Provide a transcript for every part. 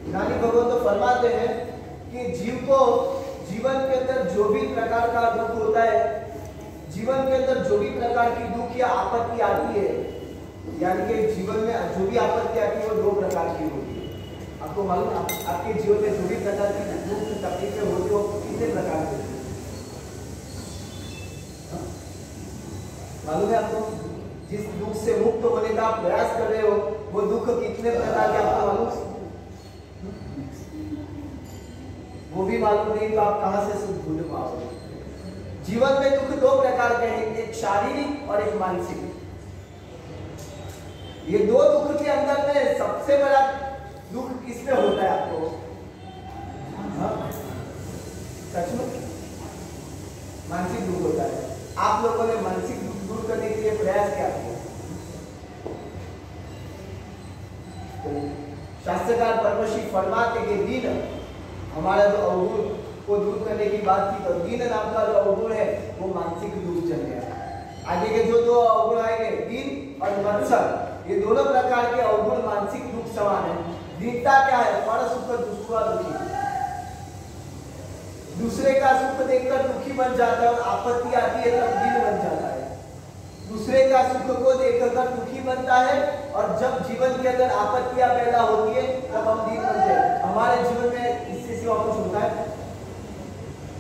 ज्ञानी भगवान तो फरमाते हैं कि जीव को जीवन के अंदर जो भी प्रकार का दुख होता है, जीवन के अंदर जो भी प्रकार की दुख या आपत्ति आती है, यानी कि जीवन में जो भी आपत्ति आती है वो दो प्रकार की होती है। आपको मालूम, आपके जीवन में जो भी प्रकार की दुख तकलीफें होती है वो कितने प्रकार की होती है? मालूम है आपको? जिस दुख से मुक्त होने का आप प्रयास कर रहे हो वो दुख कितने प्रकार के आपको मालूम? वो भी मालूम नहीं तो आप कहां से सुख ढूंढ पाओगे? जीवन में दुख दो प्रकार के हैं, एक शारीरिक और एक मानसिक। ये दो दुख के अंदर में सबसे बड़ा दुख किसमें होता है आपको? सच में मानसिक दुख होता है। आप लोगों ने मानसिक दुख दूर करने के लिए प्रयास क्या किया? तो शास्त्रकार परमश्री फरमाते के दिन हमारा जो अवगुण को दूर करने की बात थी, तो दीन नाम का जो अवगुण है वो मानसिक दुख चल गया। आगे के जो दो अवगुण आएंगे, दीन और मत्सर, ये दोनों प्रकार के अवगुण मानसिक दुख समान है। दीनता क्या है? पर सुख दूसरा दुखी, दूसरे का सुख देखकर दुखी बन जाता है और आपत्ति आती है तब दीन बन जाता है। दूसरे का सुख को देखकर दुखी बनता है और जब जीवन के अंदर आपत्तियां पैदा होती है तब हम दीन बनते हैं। हमारे जीवन में इससे सिवा कुछ होता है?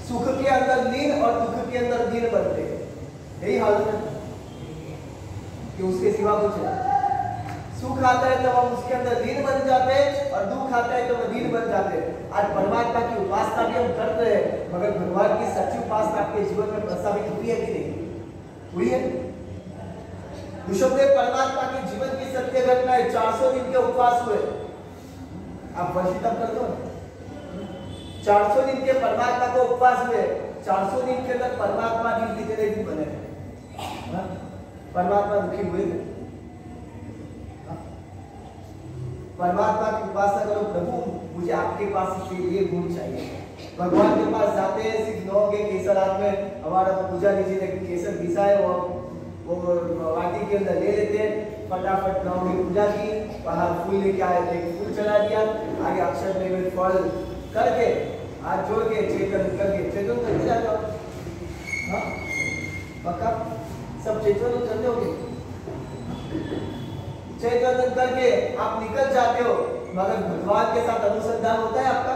सुख के अंदर लीन और दुख के अंदर दीन बनते हैं, यही हालत है कि उसके सिवा कुछ है। सुख आता है तब हम उसके अंदर दीन बन जाते हैं और दुख आता है तो हम दीन बन जाते हैं। आज परमात्मा की उपासना भी हम करते हैं, मगर भगवान की सच्ची उपासना आपके जीवन में प्रस्तावित हुई है कि नहीं हुई है? ऋषभदेव परमात्मा के जीवन की सत्य घटना है। 400 दिन के उपवास हुए, आप वर्षित करते हो? 400 दिन के परमात्मा को उपवास हुए। 400 दिन के अंदर परमात्मा दिन कितने दिन बने? परमात्मा दुखी हुए थे? परमात्मा की उपासना करो, प्रभु मुझे आपके पास से ये गुण चाहिए। भगवान के पास जाते हैं, सिर्फ 9 के केसर हाथ में, हमारा पुजारी जी ने केसर घिसा है, वो वाटी के अंदर ले लेते हैं, फटाफट 9 की पूजा की, बाहर फूल लेके आए थे, फूल चढ़ा दिया, आगे अक्षर में फल करके हाथ जोड़ के चेतन करके जाते हो। हाँ पक्का सब चेतन करते होगे? चेतन करके आप निकल जाते हो, मगर भगवान के साथ अनुसंधान होता है आपका?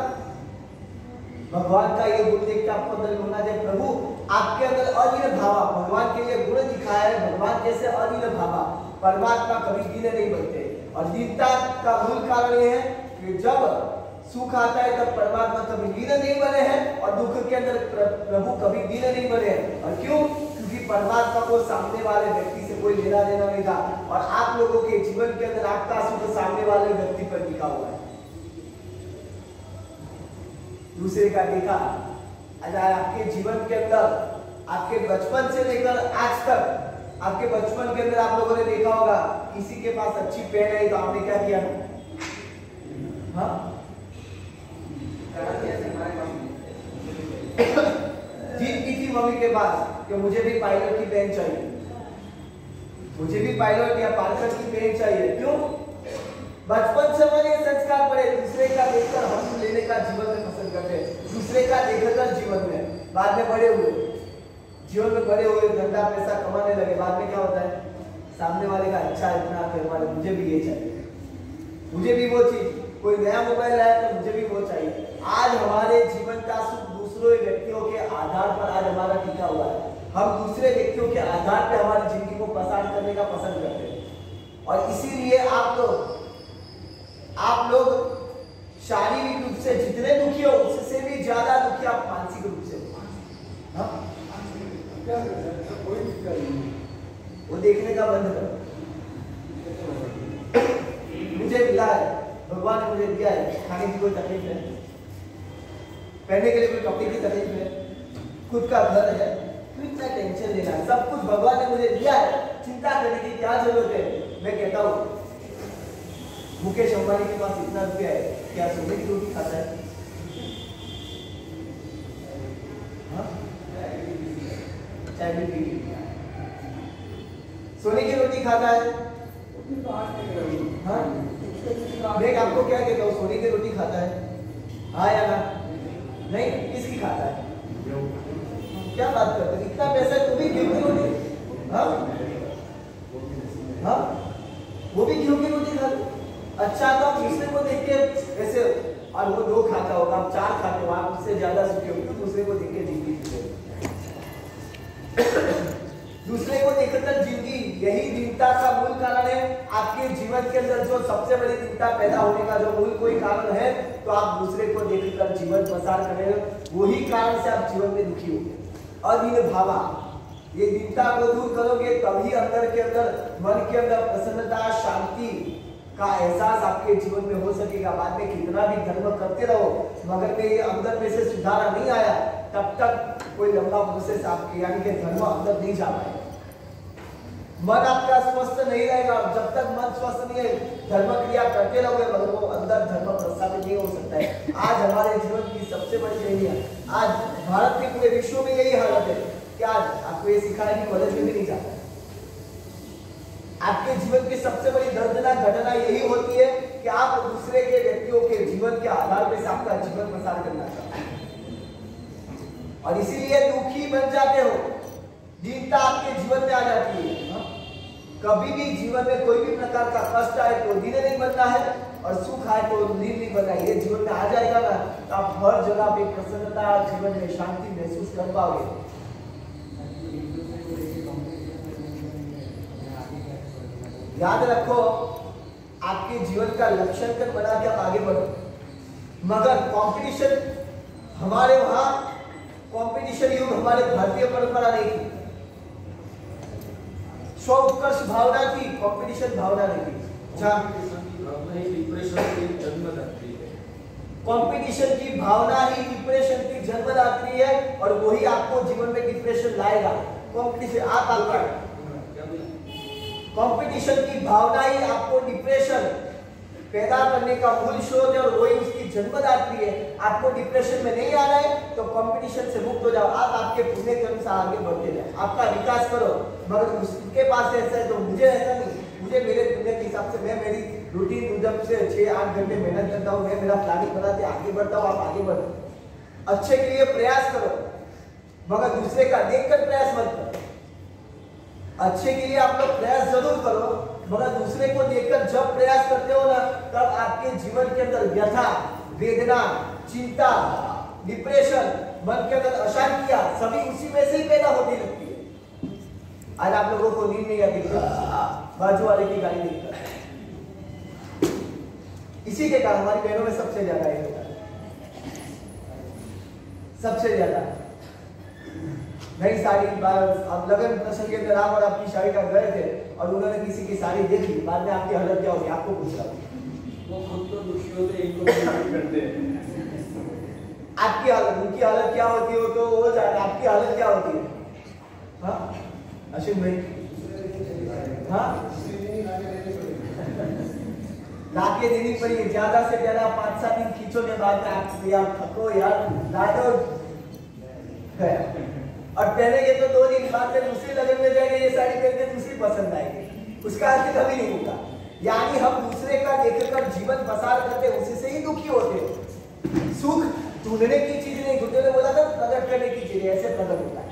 भगवान का ये गुण देख के आपको अंदर होना चाहिए, प्रभु आपके अंदर अनिल भावा, भगवान के लिए गुण दिखाया है, भगवान जैसे अनिल भावा। परमात्मा कभी दीन नहीं बनते और दीनता का मूल कारण ये है कि जब सुख आता है तब परमात्मा कभी दीन नहीं बने हैं और दुख के अंदर प्रभु कभी दीन नहीं बने हैं। और क्यों? क्योंकि परमात्मा को सामने वाले व्यक्ति से कोई लेना देना नहीं था और आप लोगों के जीवन के अंदर आपका सुख सामने वाले व्यक्ति पर टिका हुआ है। दूसरे का देखा, अगर आपके जीवन के अंदर आपके बचपन से लेकर आज तक आपके बचपन के अंदर आप लोगों ने देखा होगा किसी के पास अच्छी पेन है तो आपने क्या किया? हाँ जीत की थी मम्मी के पास कि मुझे भी पायलट की पेन चाहिए, मुझे भी पायलट या पायलट की पेन चाहिए। क्यों? बचपन से मैंने संस्कार पड़े, दूसरे का देखकर हम लेने का जीवन में पसंद करते हैं, दूसरे का देखकर जीवन में। बाद में बड़े हुए, जीवन में बड़े हुए, धंधा पैसा कमाने लगे, बाद में क्या होता है? सामने वाले का अच्छा इतना करवा, मुझे भी ये चाहिए, मुझे भी वो चीज, कोई नया मोबाइल आया तो मुझे भी वो चाहिए। आज हमारे जीवन का सुख दूसरे व्यक्तियों के आधार पर आज हमारा टिका हुआ है। हम दूसरे व्यक्तियों के आधार पर हमारी जिंदगी को पसार करने का पसंद करते हैं और इसीलिए आप लोग शारीरिक रूप से जितने दुखी हो उससे भी ज्यादा दुखी आप मानसिक रूप से हो। कोई दिक्कत नहीं, वो देखने का बंद करो। मुझे मिला है, भगवान ने मुझे दिया है, खाने की कोई तकलीफ है, पहनने के लिए कोई कपड़े की तकलीफ है, खुद का घर है, तो इतना टेंशन लेना है। सब कुछ भगवान ने मुझे दिया है, चिंता करने की क्या जरूरत है? मैं कहता हूँ मुकेश अंबानी के पास इतना रुपया है, क्या सोने की रोटी खाता है? स्टेबिलिटी के लिए। सोने की रोटी खाता है? हाँ? मैं आपको क्या कहता हूँ, सोने की रोटी खाता है? हाँ या ना? नहीं, किसकी खाता है? क्या बात करते हैं, इतना पैसा है तो भी गेहूं की रोटी? हाँ? हाँ? वो भी गेहूं की रोटी खाते? अच्छा, तो आप दूसरे को देख के ऐसे, और वो 2 खाता होगा, आप 4 खाते हो, आप उससे ज्यादा सुखी हो, क्यों दूसरे को देख के जिंदगी जीते? दूसरे को देखकर जिंदगी, यही दीनता का मूल कारण है। आपके जीवन के अंदर जो सबसे बड़ी दीनता पैदा होने का जो मूल कोई कारण है, तो आप दूसरे को देखकर जीवन प्रसार करें, वही कारण से आप जीवन में दुखी होंगे। अदीन भावा, ये दीनता को दूर करोगे तभी अंदर के अंदर, मन के अंदर प्रसन्नता, शांति का एहसास आपके जीवन में हो सकेगा। बाद में कितना भी धर्म करते रहो, मगर में ये अंदर में से सुधार नहीं आया, तब तक कोई लंबा प्रोसेस आपके, यानी कि धर्म अंदर नहीं जा पाएगा। मन आपका स्वस्थ नहीं रहेगा, जब तक मन स्वस्थ नहीं है, धर्म क्रिया करते रहोगे, मगर वो अंदर धर्म प्रसारित नहीं हो सकता है। आज हमारे जीवन की सबसे बड़ी यही है, आज भारत के पूरे विश्व में यही हालत है कि आज आपको ये सिखाया कि कॉलेज में भी नहीं जाता है। आपके जीवन की सबसे बड़ी दर्दनाक घटना यही होती है कि आप दूसरे के व्यक्तियों के जीवन के आधार पर आपका जीवन प्रसार करना चाहते हैं और इसीलिए दुखी बन जाते हो। दीनता आपके जीवन में आ जाती है। कभी भी जीवन में कोई भी प्रकार का कष्ट आए तो दिन नहीं बनता है, और सुख आए तो नींद नहीं बनता है। ये जीवन में आ जाएगा ना, तो आप हर जगह पे प्रसन्नता, जीवन में शांति महसूस कर पाओगे। याद रखो, आपके जीवन का लक्ष्य कर बना के आप आगे बढ़ो, मगर कंपटीशन, हमारे वहां कंपटीशन युग हमारे भारतीय परंपरा नहीं थी। स्व उत्कर्ष भावना थी, कंपटीशन भावना नहीं थी। कंपटीशन की भावना ही डिप्रेशन की जन्मदात्री है, और वही आपको जीवन में डिप्रेशन लाएगा। कंपटीशन, आपका कंपटीशन की भावना ही आपको डिप्रेशन पैदा करने का मूल स्रोत है, और वही उसकी जन्मदात्री है। आपको डिप्रेशन में नहीं आना है तो कंपटीशन से मुक्त हो जाओ। आप आपके पुण्य के अनुसार आगे बढ़ते जाओ, आपका विकास करो, मगर उसके पास ऐसा है तो मुझे ऐसा नहीं। मुझे मेरे पुण्य के हिसाब से, मैं मेरी रूटीन मुजब से 6-8 घंटे मेहनत करता हूँ, मैं मेरा प्लानिंग बनाते आगे बढ़ता हूँ। आप आगे बढ़ो, अच्छे के लिए प्रयास करो, मगर दूसरे का देखकर प्रयास मत करो। अच्छे के लिए आप लोग प्रयास जरूर करो, मगर दूसरे को देखकर जब प्रयास करते हो ना, तब आपके जीवन के अंदर व्यथा, वेदना, चिंता, डिप्रेशन, मन के अंदर अशांतियां सभी उसी में से ही पैदा होती लगती है। आज आप लोगों को नींद नहीं आती बाजू वाले की गाली देखकर, इसी के कारण हमारी बहनों में सबसे ज्यादा ये होता है, सबसे ज्यादा। नई साड़ी, आप लगन प्रसंग के अंदर आप और आपकी शादी का गए थे और उन्होंने किसी की साड़ी देख ली, बाद में आपकी हालत क्या होगी आपको पूछ रहा हूँ। वो खुद तो दुखी होते हैं, इनको करते हैं। आपकी हालत, उनकी हालत क्या होती है तो वो जाने, आपकी हालत क्या होती है? हाँ अश्विन भाई, हाँ लाके देनी पड़ी, ज्यादा से ज्यादा 5-7 दिन खींचोगे, बाद में आप यार थको यार ला दो गया, और पहनेंगे तो 2 दिन बाद में दूसरी लगन में जाएंगे, ये साड़ी पहन के दूसरी पसंद आएगी, उसका अर्थ कभी नहीं होगा। यानी हम दूसरे का देखकर जीवन प्रसार करते हैं, उसी से ही दुखी होते हैं। सुख ढूंढने की चीज नहीं, गुरुदेव ने बोला था प्रकट करने की चीज, ऐसे प्रकट होता है,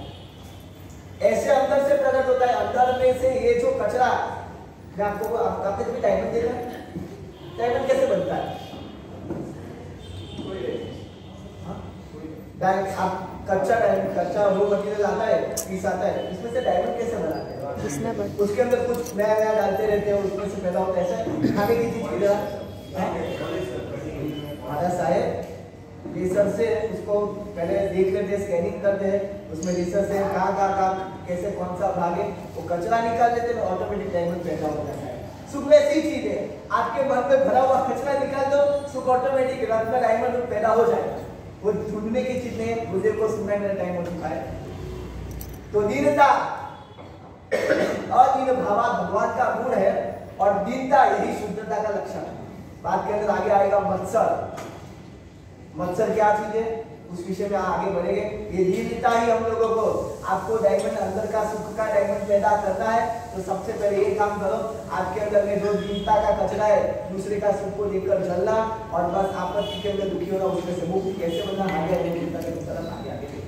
ऐसे अंदर से प्रकट होता है। अंदर में से ये जो कचरा, मैं आपको आपने कभी डायमंड देखा है? डायमंड कैसे बनता है? आप कच्चा डायमंड, कच्चा वो मटेरियल आता है, पीस आता है, इसमें से डायमंड कैसे बनाते हैं? उसके अंदर कुछ नया नया डालते रहते हैं, उसमें से पैदा होता है। ऐसा खाने की चीज हमारा साहेब लेसर से उसको पहले देख लेते हैं, स्कैनिंग करते हैं, उसमें लेसर से कहाँ कैसे कौन सा भाग है वो कचरा निकाल लेते हैं, ऑटोमेटिक डायमंड पैदा हो जाता है। सुख वैसी चीज है, आपके मन में भरा हुआ कचरा निकाल दो, सुख ऑटोमेटिक रत्न डायमंड पैदा हो जाएगा। वो ढूंढने की चीज नहीं है, मुझे को सुनना मेरा टाइम हो चुका है। तो दीनता, अदीन भावा भगवान का गुण है, और दीनता यही शुद्धता का लक्षण है। बात के अंदर आगे आएगा मत्सर। मत्सर क्या चीज है? उस विषय में आगे बढ़ेंगे। ये दीनता ही हम लोगों को, आपको डायमंड अंदर का सुख का डायमंड पैदा करना है तो सबसे पहले ये काम करो, आपके अंदर में जो दीनता का कचरा है दूसरे का सुख को लेकर जलना और बस आपत्ति के अंदर दुखी होना, उसमें से मुक्ति कैसे बनना, आगे दीनता के तरफ आगे आगे देखते हैं।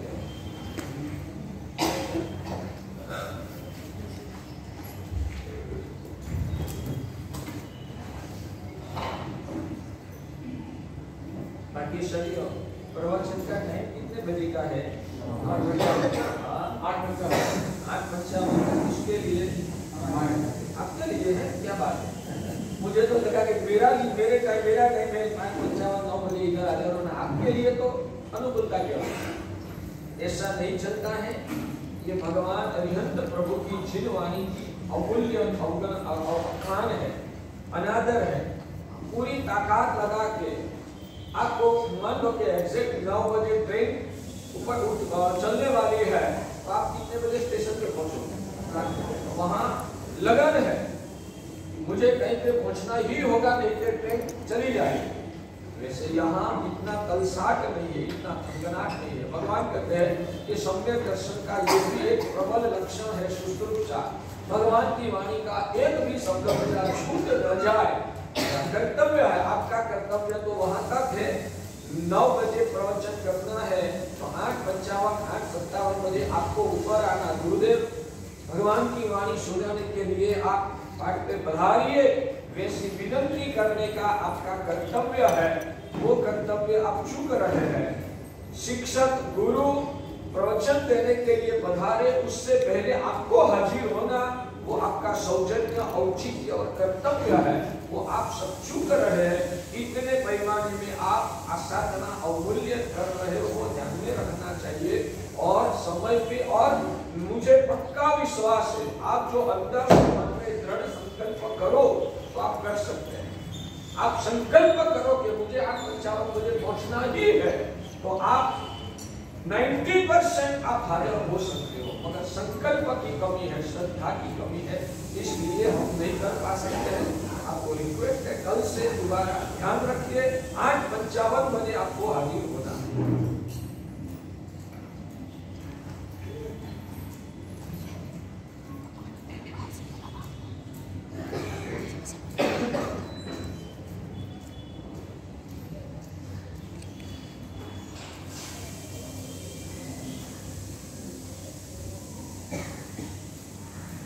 बाकी शरीर प्रवचन का टाइम कितने बजे का है? 8:55। इसके लिए आपके लिए है, क्या बात है? मुझे तो लगा कि मेरा टाइम है 5:55 9 बजे इधर आ जाओ ना, आपके लिए तो अनुकूलता क्या है? ऐसा नहीं चलता है। ये भगवान अरिहंत प्रभु की जिन वाणी की अमूल्य अवखान है, अनादर है। पूरी ताकत लगा के आपको मान लो कि एग्जैक्ट 9 बजे ट्रेन ऊपर चलने वाली है, तो आप कितने बजे स्टेशन पे पहुंचोगे? वहां लगन है, मुझे कहीं पे पहुंचना ही होगा, नहीं तो ट्रेन चली जाएगी। वैसे यहाँ इतना तलसाट नहीं है, इतना थनगनाट नहीं है। भगवान कहते हैं कि सम्यक दर्शन का ये भी एक प्रबल लक्षण है, शुश्रूषा। भगवान की वाणी का एक भी शब्द छूट न जाए, कर्तव्य है, आपका कर्तव्य तो वहां तक है। 9 बजे प्रवचन करना है तो 8:55 8:57 बजे आपको ऊपर आना। गुरुदेव भगवान की वाणी सुनाने के लिए आप पाठ पे पधारिए, वैसी विनती करने का आपका कर्तव्य है। वो कर्तव्य आप चूक रहे हैं। शिक्षक गुरु प्रवचन देने के लिए पधारे, उससे पहले आपको हाजिर होना वो आपका सौजन्य, औचित्य और कर्तव्य है, वो आप सब चूक रहे हैं। इतने पैमाने में आप आसाधना अवमूल्य कर रहे हो, वो ध्यान में रखना चाहिए। और समय पे, और मुझे पक्का विश्वास है आप जो अंदर मन में दृढ़ संकल्प करो तो आप कर सकते हैं। आप संकल्प करो कि मुझे 8:55 बजे पहुंचना ही है, तो आप 90% आप हाजिर हो सकते हो, मगर संकल्प की कमी है, श्रद्धा की कमी है, इसलिए हम नहीं कर पा सकते हैं। आपको रिक्वेस्ट है, कल से दोबारा ध्यान रखिए, 8:55 बजे आपको हाजिर होना है।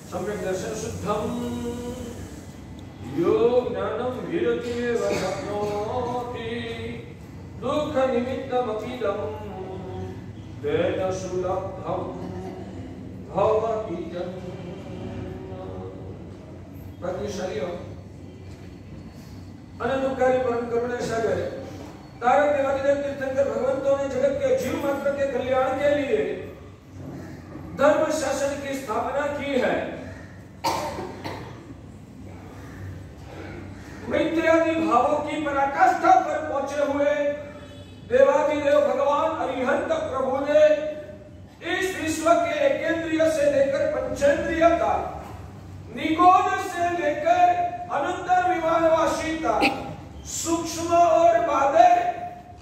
सम्यक् दर्शन शुद्धम यो ज्ञानम विरतिमेव शक्नोति दुःख निमित्तमपीदं तेन सुलभं भवति प्रति शरीर अनंतकारी परम करुणा सागर तारक देवादिदेव तीर्थंकर भगवंतों ने जगत के जीव मात्र के कल्याण के लिए धर्म शासन की स्थापना की है। मैत्रेयादि भावों की पराकाष्ठा पर पहुंचे हुए देवादिदेव भगवान अरिहंत प्रभु ने इस विश्व के एकेंद्रिय से लेकर पंचेंद्रिय तक, निगोद से लेकर अनंतर विमानवासी तक, सूक्ष्म और बादर,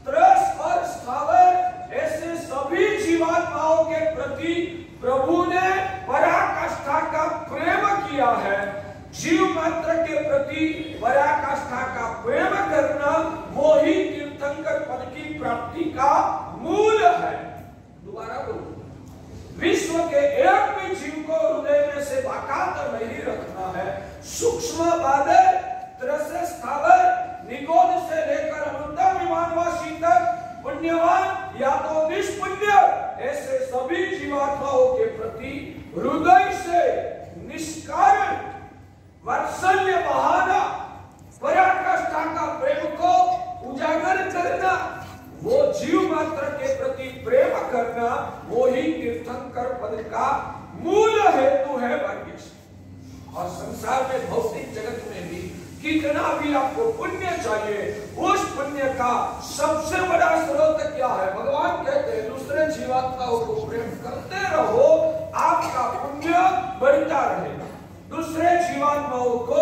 त्रस और स्थावर, ऐसे सभी जीवात्माओं के प्रति प्रभु ने पराकाष्ठा का प्रेम किया है। जीव मात्र के प्रति पराकाष्ठा का प्रेम करना वो ही तीर्थंकर पद की प्राप्ति का मूल है। दोबारा बोलो, विश्व के एक भी जीव को हृदय में से बाकात नहीं रखना है। सूक्ष्म बादर, त्रस स्थावर, निगोद से लेकर अनंत विमानवासी तक, पुण्यवान या तो निष्पुण्य, ऐसे सभी जीवात्माओं के प्रति हृदय से निष्कारण वात्सल्य बहाना, पराकाष्ठा का प्रेम को उजागर करना, वो जीव मात्र के प्रति प्रेम करना, वो ही तीर्थंकर पद का मूल हेतु है भाग्य से। और संसार में, भौतिक जगत में भी कितना भी आपको पुण्य चाहिए, उस पुण्य का सबसे बड़ा स्रोत क्या है? भगवान कहते हैं दूसरे जीवात्माओं को प्रेम करते रहो, आपका पुण्य बढ़ता रहेगा। दूसरे जीवात्माओं को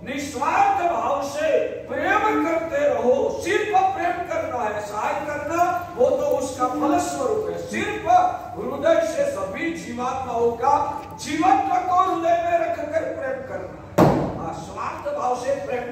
निस्वार्थ भाव से प्रेम करते रहो। सिर्फ प्रेम करना है, सहाय करना वो तो उसका उसका फलस्वरूप है। सिर्फ हृदय से सभी जीवात्माओं का जीवत्व को हृदय में रखकर प्रेम करना है। स्वार्थ भाव से प्रेम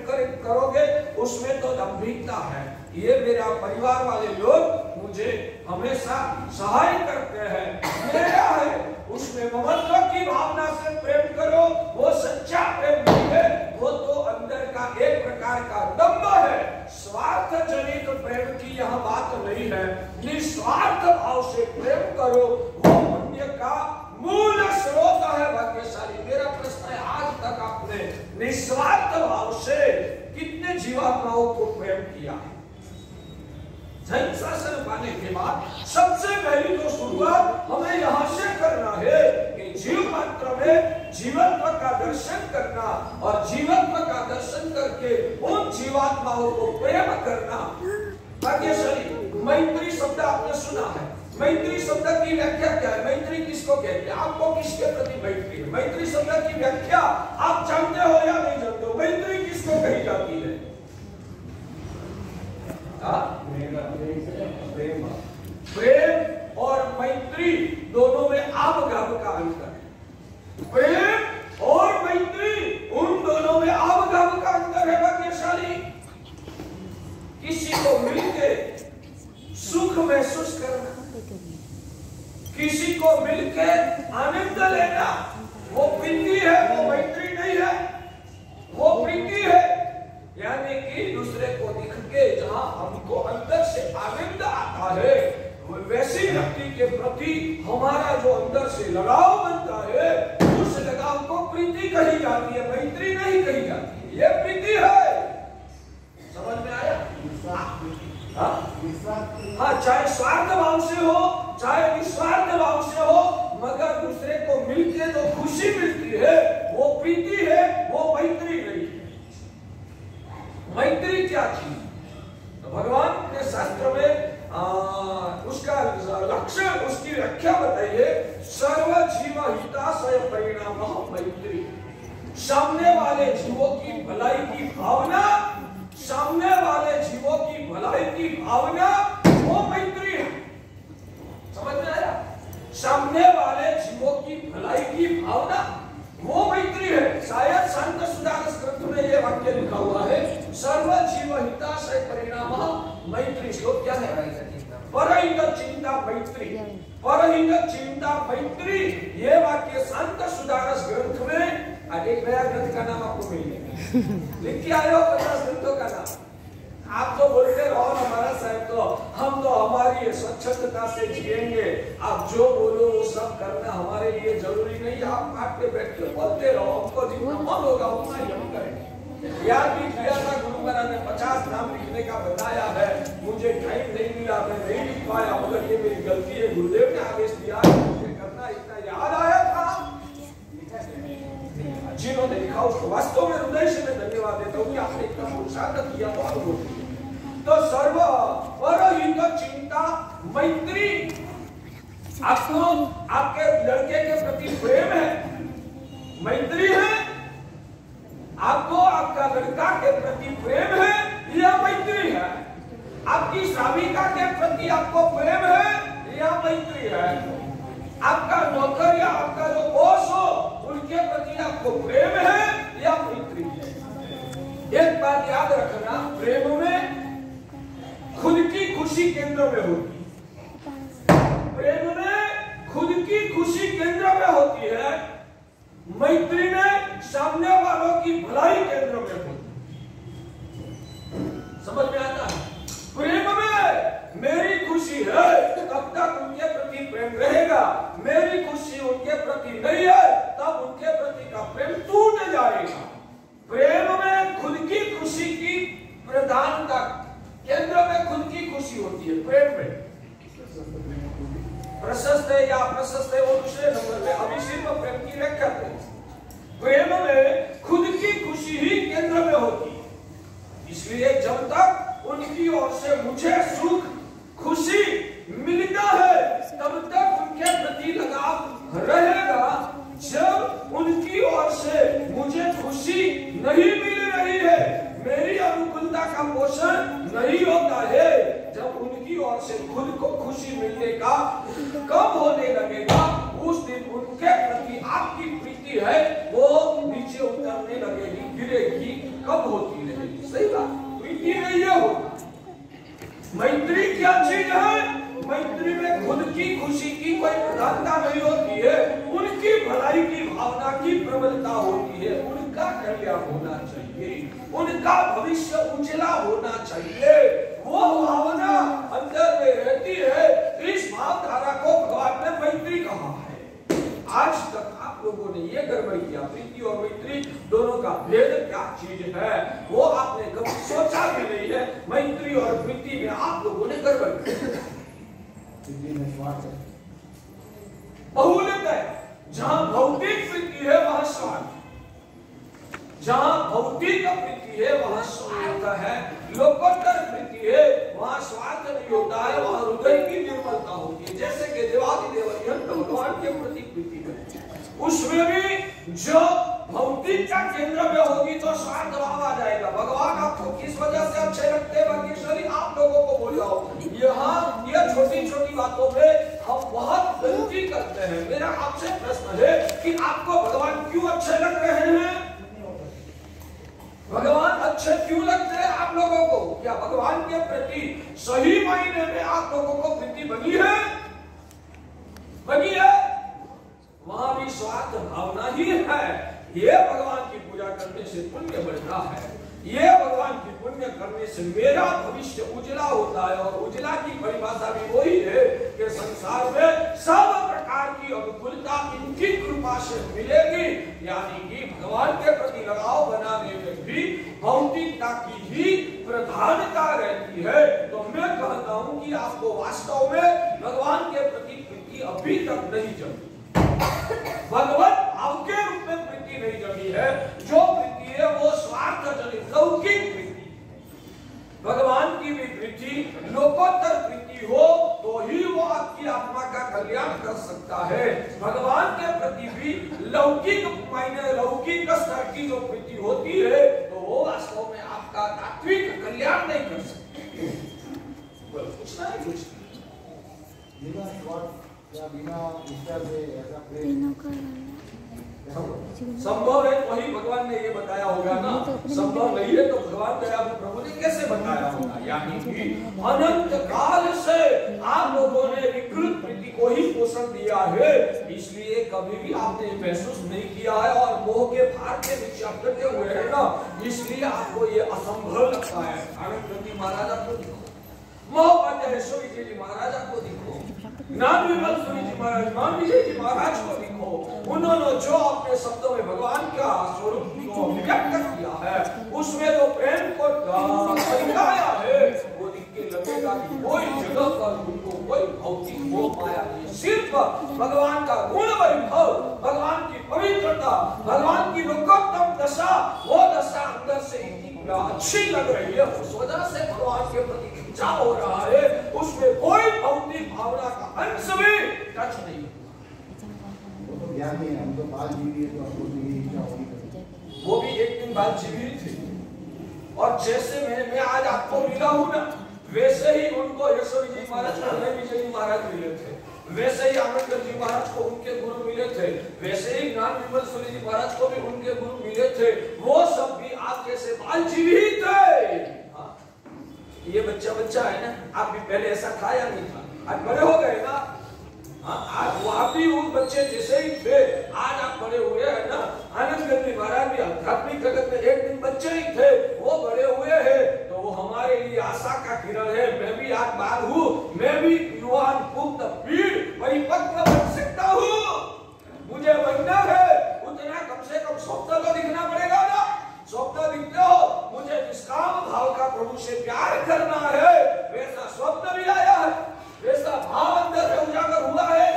करोगे उसमें तो दंभिकता है। ये मेरा परिवार वाले लोग मुझे हमेशा सहाय करते हैं, मेरा है, उसमें ममत्व की भावना से प्रेम करो, वो सच्चा प्रेम नहीं है, वो तो अंदर का एक प्रकार का दम्भ है। स्वार्थ जनित प्रेम की यह बात नहीं है। निस्वार्थ भाव से प्रेम करो, वो पुण्य का मूल स्रोत है। भाग्यशाली, मेरा प्रश्न है, आज तक आपने निस्वार्थ भाव से कितने जीवात्माओं को प्रेम किया है? जैन शासन पाने के बाद सबसे पहली जो शुरुआत हमें यहाँ से करना है कि जीव मात्र में जीवत्व का दर्शन करना और जीवत्व का दर्शन करके उन जीवात्माओं को प्रेम करना। भाग्यशाली, मैत्री शब्द आपने सुना है। मैत्री शब्द की व्याख्या क्या है? मैत्री किसको कहते हैं? आपको किसके प्रति मैत्री है? मैत्री शब्द की व्याख्या आप जानते हो या नहीं जानते हो? मैत्री किसको कही जाती है? प्रेम और मैत्री दोनों में आवगाव का अंतर है। प्रेम और मैत्री उन दोनों में आवगाव का अंतर है। भाग्यशाली, किसी को मिलके सुख महसूस करना, किसी को मिलके आनंद लेना, वो प्रीति है, वो मैत्री नहीं है, वो प्रीति है। यानी कि दूसरे को दिख के जहां हमको अंदर से आनंद आता है, वैसी व्यक्ति के प्रति हमारा जो अंदर से लगाव बनता है, उस लगाव को प्रीति कही जाती है, मैत्री नहीं कही जाती है। ये प्रीति है। समझ में आया? हाँ, चाहे स्वार्थ भाव से हो चाहे निस्वार्थ भाव से हो, मगर दूसरे को मिलके जो खुशी मिलती है वो प्रीति है, वो मैत्री नहीं है। मैत्री क्या चीज? तो भगवान के शास्त्र में उसका लक्ष्य, उसकी व्याख्या बताइए। सर्व जीव हिताशय परिणाम मैत्री। सामने वाले जीवों की भलाई की भावना, सामने वाले जीवों की भलाई की भावना, वो मैत्री है। समझ में आया? सामने वाले जीवों की भलाई की भावना वो मैत्री है। शायद संत सुदारस ग्रंथ में ये वाक्य लिखा हुआ है, सर्व जीव हिताशय परिणाम मैत्री। श्लोक क्या है? परहित चिंता मैत्री, परहित चिंता मैत्री। ये वाक्य संत सुदारस ग्रंथ में, एक नया ग्रंथ का नाम आपको मिलेगा, लिख के आए हो 50 ग्रंथों का नाम। आप तो बोलते रहो हमारा साहब, तो हम तो हमारी स्वच्छता से जिएंगे, आप जो बोलो वो सब करना हमारे लिए जरूरी नहीं। आप काट पे बैठ के बोलते रहो, हमको जितना मन होगा उतना ही हम करेंगे। याद भी किया था, गुरु महाराज ने 50 नाम लिखने का बताया है, मुझे टाइम नहीं मिला, मैं नहीं लिख पाया, मगर ये मेरी गलती है। गुरुदेव ने आदेश दिया मुझे करना, इतना याद आया था। जिन्होंने लिखा उसको वास्तव में हृदय से मैं धन्यवाद देता हूँ कि आपने इतना पुरुषार्थ किया। तो सर्व परहित चिंता मैत्री। आपको आपके लड़के के प्रति प्रेम है, मैत्री है। आपको आपका लड़का के प्रति प्रेम है, यह मैत्री है। आपकी श्राविका के प्रति आपको प्रेम है, यह मैत्री है। आपका नौकर या आपका जो बॉस हो उनके प्रति आपको प्रेम है, यह मैत्री है। एक बात याद रखना, प्रेम में खुद की खुशी केंद्र में होती है। प्रेम में खुद की खुशी केंद्र में होती है, मैत्री में सामने वालों की भलाई केंद्र में होती है। समझ में आता है? प्रेम में मेरी खुशी है तब तक उनके प्रति प्रेम रहेगा, मेरी खुशी उनके प्रति नहीं है तब उनके प्रति का प्रेम टूट जाएगा। प्रेम में खुद की खुशी की प्रधानता, केंद्र में खुद की खुशी होती है। प्रेम में प्रशस्त है या प्रशस्त है वो दूसरे नंबर पे, अभी सिर्फ प्रेम की व्याख्या करें। प्रेम में खुद की खुशी ही केंद्र में होती है। इसलिए जब तक उनकी ओर से मुझे सुख खुशी मिलता है तब तक उनके प्रति लगाव रहेगा। जब उनकी ओर से मुझे खुशी नहीं मिल रही है, मेरी अनुकूलता का पोषण नहीं होता है, जब उनकी ओर से खुद को खुशी आपकी प्रीति है वो नीचे उतरने लगेगी, गिरेगी, कब होती रहेगी? सही बात, प्रीति में ये होगा। मैत्री क्या चीज है? मैत्री में खुद की खुशी की कोई प्रधानता नहीं होती है, उनकी भलाई की भावना की प्रबलता होती है, उनका कल्याण होना चाहिए, उनका भविष्य उज्जवला होना चाहिए, वो भावना अंदर में रहती है। इस भावधारा को भगवान ने मैत्री कहा है। आज तक आप लोगों ने ये गड़बड़ किया, प्रीति और मैत्री दोनों का भेद क्या चीज है वो आपने कभी सोचा भी नहीं है। मैत्री और प्रीति में आप लोगों ने गड़बड़ किया। बहुलता है, जहां भौतिक प्रीति है वहां स्वार्थ, जहां भौतिक प्रीति है वहां स्वार्थ है, लोकोत्तर प्रीति है वहां स्वार्थ नहीं होता है, वहां हृदय की निर्मलता होती है। जैसे कि देवादिदेव भगवान के प्रति प्रीति है, उसमें भी जो भौतिक का केंद्र में होगी तो स्वार्थ भाव आ जाएगा। भगवान आपको किस वजह से अच्छे लगते हैं बागेश्वरी, आप लोगों को बोल रहा हूं। यहाँ ये छोटी छोटी बातों में हम बहुत गलती करते हैं। मेरा आपसे प्रश्न है कि आपको भगवान क्यों अच्छे लग रहे हैं? भगवान अच्छे क्यों लगते हैं आप लोगों को? क्या भगवान के प्रति सही मायने में आप लोगों को प्रीति बनी है? बनी है? वहां भी स्वार्थ भावना ही है। ये भगवान की पूजा करने से पुण्य बढ़ता है, ये भगवान की पुण्य करने से मेरा भविष्य उजला होता है। और उजला की परिभाषा भी वही है कि संसार में सब प्रकार की अनुकूलता इनकी कृपा से मिलेगी, यानी कि भगवान के प्रति लगाव बनाने में भी भौतिकता की ही प्रधानता रहती है। तो मैं कहता हूं कि आपको वास्तव में भगवान के प्रति प्रीति अभी तक नहीं जमी, भगवत भाव के रूप में प्रीति नहीं जमी है। जो प्रीति है वो स्वार्थ जनित लौकिक प्रीति। भगवान की भी प्रीति लोकोत्तर प्रीति हो तो ही वो आपकी आत्मा का कल्याण कर सकता है। भगवान के प्रति भी लौकिक मायने लौकिक स्तर की जो प्रीति होती है तो वो वास्तव में आपका तात्विक कल्याण नहीं कर सकती। कुछ नहीं कुछ संभव है वही भगवान ने ये बताया होगा ना, संभव नहीं है तो भगवान दया प्रभु ने कैसे बताया होगा? यानी कि अनंत काल से आप लोगों ने विकृत प्रीति को ही पोषण दिया है, इसलिए कभी भी आपने महसूस नहीं किया है और मोह के भार के नीचे आप डटे हुए हैं ना, इसलिए आपको ये असंभव लगता है। आनंद महाराजा को देखो, मोहम्मद जी महाराजा को देखो, ज्ञान विमल सूरी जी महाराज, मान विजय जी महाराज को देखो, उन्होंने जो अपने शब्दों में भगवान का स्वरूप को व्यक्त किया है, उसमें जो प्रेम को दिखाया है, वो देख के लगेगा कि कोई जगह पर उनको कोई भौतिक मोह पाया नहीं, सिर्फ भगवान का गुण वैभव, भगवान की पवित्रता, भगवान की लोकोत्तम दशा, वो दशा अंदर से इतनी अच्छी लग रही है, उस वजह से भगवान के प्रति खिंचाव हो रहा है, उसमें कोई भौतिक भावना का अंश भी टच नहीं। वो तो ज्ञानी है, हम तो बाल जीवी है, तो हमको भी यही इच्छा होगी। वो भी एक दिन बाल जीवी थे, और जैसे मैं आज आपको मिला हूं ना, वैसे ही उनको यशोरी जी महाराज को विजय जी महाराज मिले थे, वैसे ही आनंद जी महाराज को उनके गुरु मिले थे, वैसे ही ज्ञान विमल सूरी जी महाराज को भी उनके गुरु मिले थे। वो सब भी आप जैसे बाल जीवी थे। ये बच्चा है ना, आप भी पहले ऐसा था या नहीं था? आज बड़े हो गए ना, आज वो आप भी उन बच्चे जैसे ही थे, आज आप बड़े हुए हैं ना। आनंद जी महाराज भी आध्यात्मिक जगत में एक दिन बच्चे ही थे, वो बड़े हुए हैं, तो वो हमारे लिए आशा का किरण है। मैं भी आज बाल हूँ, मैं भी युवान पुख्त पीढ़ परिपक्व बन सकता हूँ, मुझे बनना है उतना कम से कम स्वप्न तो दिखना पड़ेगा ना। स्वप्न दिखते हो, मुझे निष्काम भाव का प्रभु से प्यार करना है, वैसा स्वप्न भी आया है, वैसा भाव अंदर से उजागर हुआ है,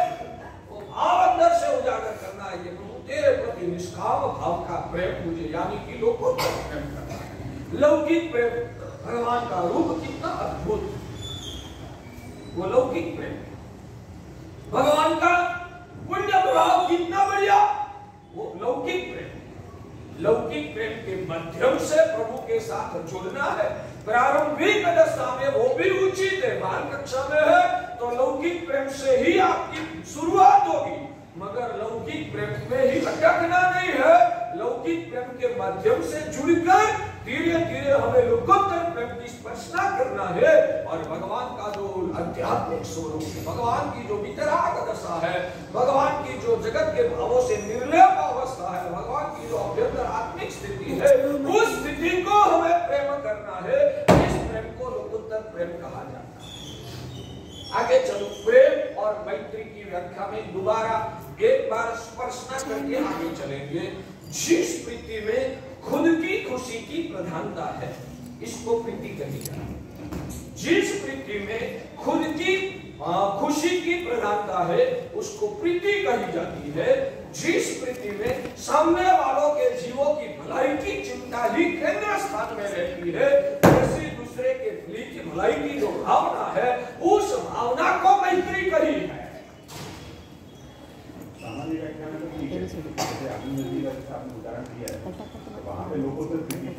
वो भाव अंदर से उजागर करना है कि प्रभु तेरे प्रति निष्काम भाव का प्रेम मुझे, यानी कि लोगों को प्रेम करना है। लौकिक प्रेम, भगवान का रूप कितना अद्भुत, वो लौकिक प्रेम, भगवान का पुण्य प्रभाव कितना बढ़िया, वो लौकिक प्रेम। लौकिक प्रेम के माध्यम से प्रभु के साथ जुड़ना है। प्रारंभिक दशा में वो भी उचित है, बाल कक्षा में है तो लौकिक प्रेम से ही आपकी शुरुआत होगी। मगर लौकिक प्रेम में ही अटकना नहीं है। लौकिक प्रेम के माध्यम से जुड़कर धीरे धीरे हमें लोकोत्तर प्रेम की स्पर्शना करना है और भगवान का जो आध्यात्मिक स्वरूप है, भगवान की जो वितराग दशा है, भगवान की जो जगत के भावों से निर्लेप अवस्था है, भगवान की जो अभ्यंतर आत्मिक स्थिति है, उस स्थिति को हमें प्रेम करना है। इस प्रेम को लोकोत्तर प्रेम कहा जाता है। आगे चलो, प्रेम और मैत्री की व्याख्या में दोबारा एक बार स्पर्शना करके आगे चलेंगे। जिस प्रीति में खुद की खुशी की प्रधानता है, इसको प्रीति कही जाती है। जिस प्रीति में खुद की खुशी की प्रधानता है, उसको प्रीति कही जाती है। जिस प्रीति में सामने वालों के जीवों की भलाई की चिंता ही केंद्र स्थान में रहती है, ऐसी दूसरे के भली की भलाई की जो भावना है, उस भावना को मैत्री कही है। सामान्य व्याख्या में तो ठीक है, जैसे आपने उदाहरण दिया है, तो वहाँ पे लोकोत्तर प्रीति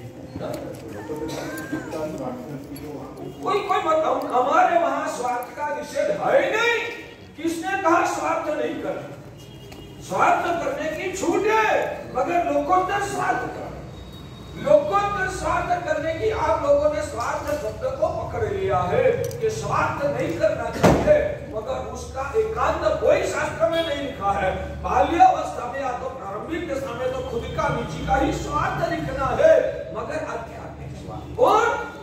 कोई बताओ, हमारे वहां स्वार्थ का निषेध है नहीं। किसने कहा स्वार्थ नहीं करना? स्वार्थ करने की छूट है, मगर लोकोत्तर स्वार्थ कर, लोकोत्तर स्वार्थ करने की आप लोगों ने स्वार्थ शब्द को पकड़ लिया है कि स्वार्थ नहीं करना चाहिए, मगर उसका एकांत कोई शास्त्र में नहीं लिखा है। बाल्यावस्था में या तो प्रारंभिक दशा में तो खुद का निजी का ही स्वार्थ लिखना है, मगर आध्यात्मिक स्वार्थ और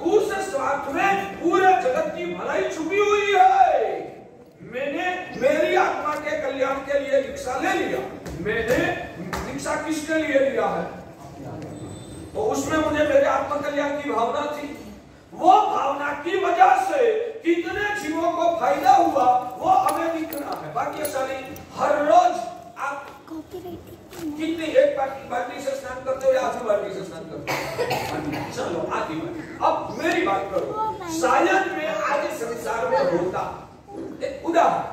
उस स्वार्थ में पूरे जगत की भलाई छुपी हुई है। मैंने मेरी आत्मा के कल्याण के लिए दीक्षा ले लिया। मैंने दीक्षा किसके लिए लिया है? तो उसमें मुझे मेरे आत्म कल्याण की भावना थी। वो भावना की वजह से कितने जीवों को फायदा हुआ वो हमें दिखना है। भाग्यशाली हर रोज आप कितनी एक बाल्टी से स्नान करते हो या आधी बाल्टी से स्नान करते हो? चलो आधी बाल्टी। अब मेरी बात करो, शायद मैं आज संसार में होता, एक उदाहरण,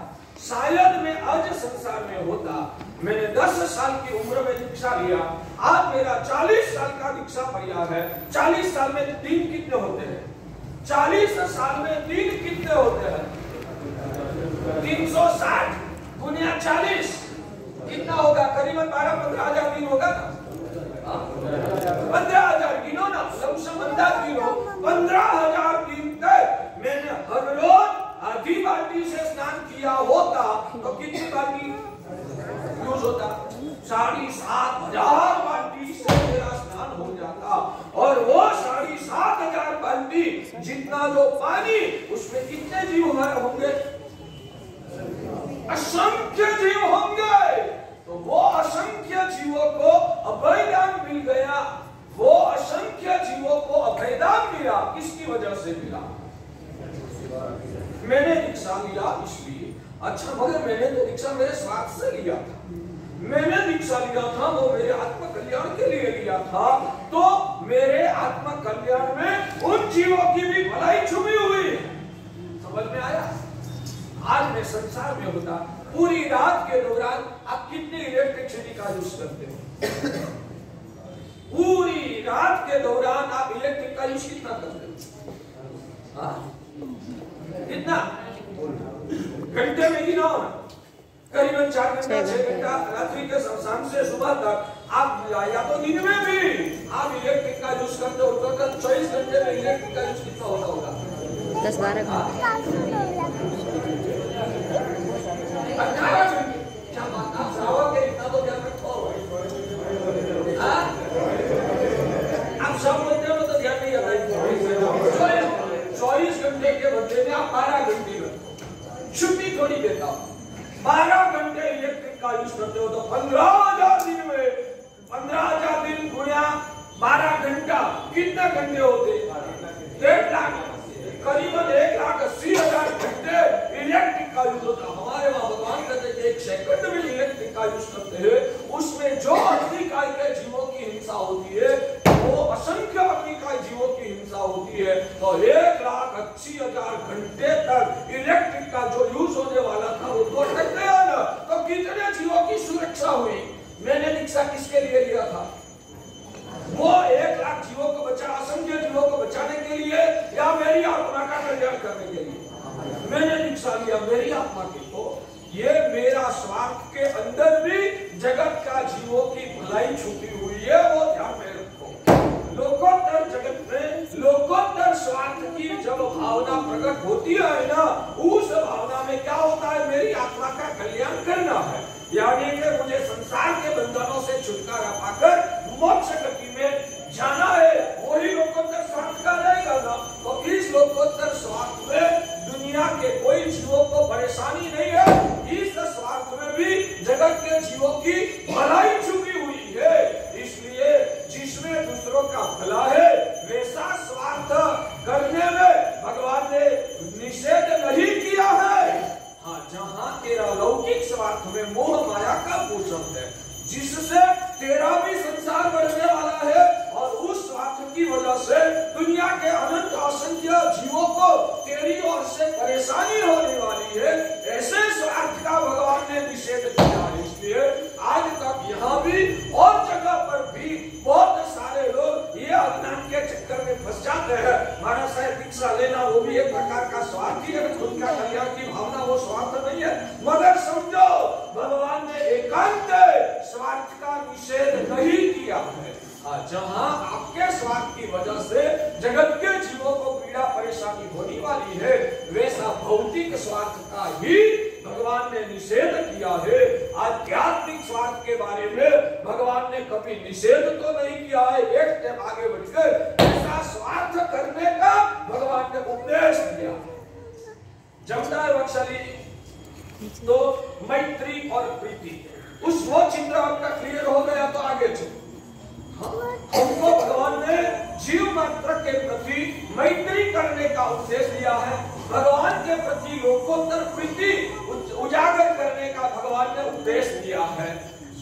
शायद मैं आज संसार में होता, मैंने 10 साल की उम्र में दीक्षा लिया, आज मेरा 40 साल का दीक्षा परिवार है। 40 साल में दिन कितने होते हैं? 40 साल में दिन कितने होते हैं? 360 गुणिया 40 कितना होगा? करीबन 12-15 हजार दिन होगा ना? 15,000 गिनो ना, लमसम अंदाज गिनो। 15,000 दिन तक मैंने हर रोज आधी बाल्टी से स्नान किया होता तो कितनी बाल्टी यूज होता? 7,500 बाल्टी से मेरा स्नान हो जाता। और वो 7,500 बाल्टी जितना जो पानी, उसमें कितने जीव हमारे होंगे? असंख्य जीव होंगे। तो वो असंख्य जीवों को अभयदान मिल गया। वो असंख्य जीवों को अभयदान मिला, किसकी वजह से मिला? मैंने दीक्षा लिया इसलिए। अच्छा, मगर मैंने तो दीक्षा मेरे स्वार्थ से लिया था। मैंने दीक्षा लिया था वो मेरे आत्म कल्याण के लिए लिया था, तो मेरे आत्म कल्याण में उन जीवों की भी भलाई छुपी हुई है। समझ में आया? आज मैं संसार में होता, पूरी रात के दौरान आप कितनी इलेक्ट्रिसिटी का यूज करते हो? पूरी रात के दौरान आप इलेक्ट्रिक का यूज कितना करते हो? कितना? घंटे में गिनो, करीबन 4 घंटा 6 घंटा रात्रि के शाम से सुबह तक आप या तो दिन में भी आप इलेक्ट्रिक का यूज करते हो। तो 24 घंटे में इलेक्ट्रिक का यूज कितना होता होगा? 10-12 घंटे। 18 घंटे। क्या बात, आप श्रावक के इतना तो ध्यान रखो। आप सब बोलते हो तो ध्यान नहीं आता है। 24 घंटे के बदले में आप 12 घंटे में छुट्टी थोड़ी देता हूं। 12 घंटे इलेक्ट्रिक का यूज करते हो तो 15,000 दिन में 15,000 दिन गुणा 12 घंटा कितने घंटे होते? 1.5 लाख, करीबन 1,80,000 घंटे इलेक्ट्रिक का यूज होता। हमारे वहां भगवान कहते हैं 1 सेकंड में इलेक्ट्रिक का यूज करते हैं, उसमें जो अग्निकाय के जीवों की हिंसा होती है वो असंख्य अग्निकाय जीवों की हिंसा होती है। तो 1,80,000 घंटे तक इलेक्ट्रिक का जो यूज होने वाला था वो तो अटक गया ना, तो कितने जीवों की सुरक्षा हुई? मैंने दीक्षा किसके लिए लिया था? वो 1 लाख जीवों को बचा, असंख्य जीवों को बचाने के लिए या मेरी आत्मा का कल्याण करने के लिए? मैंने दीक्षा लिया मेरी आत्मा के। तो ये मेरा या स्वार्थ के अंदर भी जगत का जीवों की भलाई छुपी हुई है, वो ध्यान में रखो। लोकोत्तर जगत में लोकोत्तर स्वार्थ की जब भावना प्रकट होती है ना, उस भावना में क्या होता है, मेरी आत्मा का कल्याण करना है, यानी कि मुझे संसार के बंधनों से छुटकारा पाकर मोक्ष गति में जाना है, वही लोकोत्तर स्वार्थ का रहेगा ना। तो इस लोकोत्तर स्वार्थ में दुनिया के कोई जीवों को परेशानी नहीं है, इस स्वार्थ में भी जगत के जीवों की भलाई छुपी हुई है। इसलिए जिसमें दूसरों का भला है, वैसा स्वार्थ करने में भगवान ने निषेध नहीं किया है। हाँ, जहां तेरा लौकिक स्वार्थ में मोह माया का पोषण है, जिससे तेरा भी संसार बढ़ने वाला है और उस स्वार्थ की वजह से दुनिया के अनंत असंख्य जीवों को तेरी ओर से परेशानी होने वाली है, ऐसे स्वार्थ का भगवान ने निषेध किया है। इसलिए आज तक यहाँ भी और जगह पर भी बहुत सारे लोग ये अज्ञान के चक्कर में फंस जाते हैं। महाराज साहब दीक्षा लेना वो भी एक प्रकार का स्वार्थ ही है, खुद का कल्याण की भावना वो स्वार्थ नहीं है। मगर समझो, भगवान ने एकांत स्वार्थ का निषेध नहीं किया है। जहां आपके स्वार्थ की वजह से जगत के जीवों को पीड़ा परेशानी होने वाली है, वैसा भौतिक स्वार्थ का ही भगवान ने निषेध किया है। आध्यात्मिक स्वार्थ के बारे में भगवान ने कभी निषेध तो नहीं किया है, एक स्टेप आगे बढ़कर ऐसा स्वार्थ करने का भगवान ने उपदेश दिया। जमदार वत्सली तो मैत्री और प्रीति, उस वो चित्र आपका क्लियर हो गया तो आगे चलो। हमको भगवान ने जीव मात्र के प्रति मैत्री करने का उपदेश दिया है, भगवान के प्रति लोकोत्तर प्रीति उजागर करने का भगवान ने उपदेश दिया है।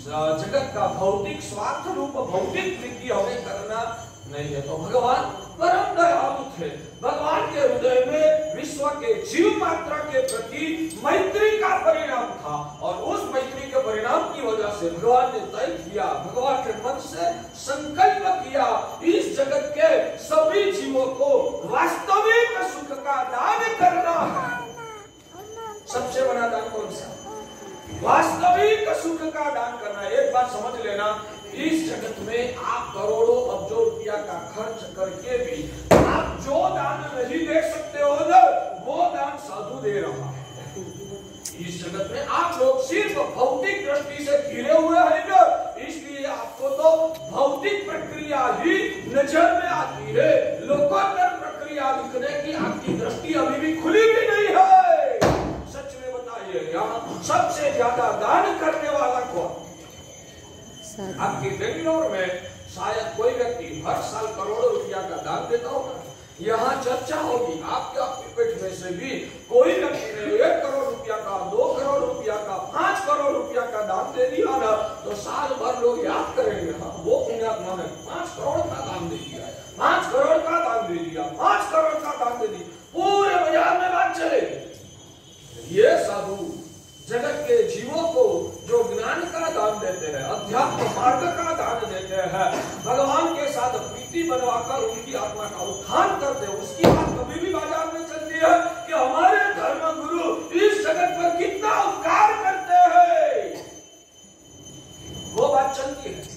जगत का भौतिक स्वार्थ रूप भौतिक प्रीति हमें करना नहीं है। तो भगवान परम दयालु थे, भगवान के हृदय में विश्व के जीव मात्रा के प्रति मैत्री का परिणाम था और उस मैत्री के परिणाम की वजह से भगवान ने तय किया, भगवान के मन से संकल्प किया, इस जगत के सभी जीवों को वास्तविक सुख का दान करना है। सबसे बड़ा दान कौन सा? वास्तविक सुख का दान करना। एक बात समझ लेना, इस जगत में आप करोड़ों अब्जों रुपया का खर्च करके भी आप जो दान नहीं दे सकते हो ना, वो दान साधु दे रहा है। इस जगत में आप लोग सिर्फ भौतिक दृष्टि से घिरे हुए हैं ना, इसलिए आपको तो भौतिक प्रक्रिया ही नजर में आती है, लोकोत्तर प्रक्रिया दिखने की आपकी दृष्टि अभी भी खुली भी नहीं है। सच में बताइए, यहाँ सबसे ज्यादा दान करने वाला कौन? आपके बेंगलोर में शायद कोई व्यक्ति हर साल करोड़ों रुपया का दान देता होगा। यहाँ चर्चा होगी, आपके अपने पेट में से भी कोई व्यक्ति ने 1 करोड़ रुपया का, 2 करोड़ रुपया का, 5 करोड़ रुपया का दान दे दिया ना, तो साल भर लोग याद करेंगे, हाँ वो पुण्यात्मा ने 5 करोड़ का दान दे दिया, 5 करोड़ का दान दे दिया, 5 करोड़ का दान दे दिया, पूरे बाजार में बात चलेगी। ये साधु जगत के जीवों को जो ज्ञान का दान देते हैं, अध्यात्म मार्ग का दान देते हैं, भगवान के साथ प्रीति बनवाकर उनकी आत्मा का उत्थान करते हैं, उसकी बात कभी भी बाजार में चलती है कि हमारे धर्म गुरु इस जगत पर कितना उपकार करते हैं, वो बात चलती है।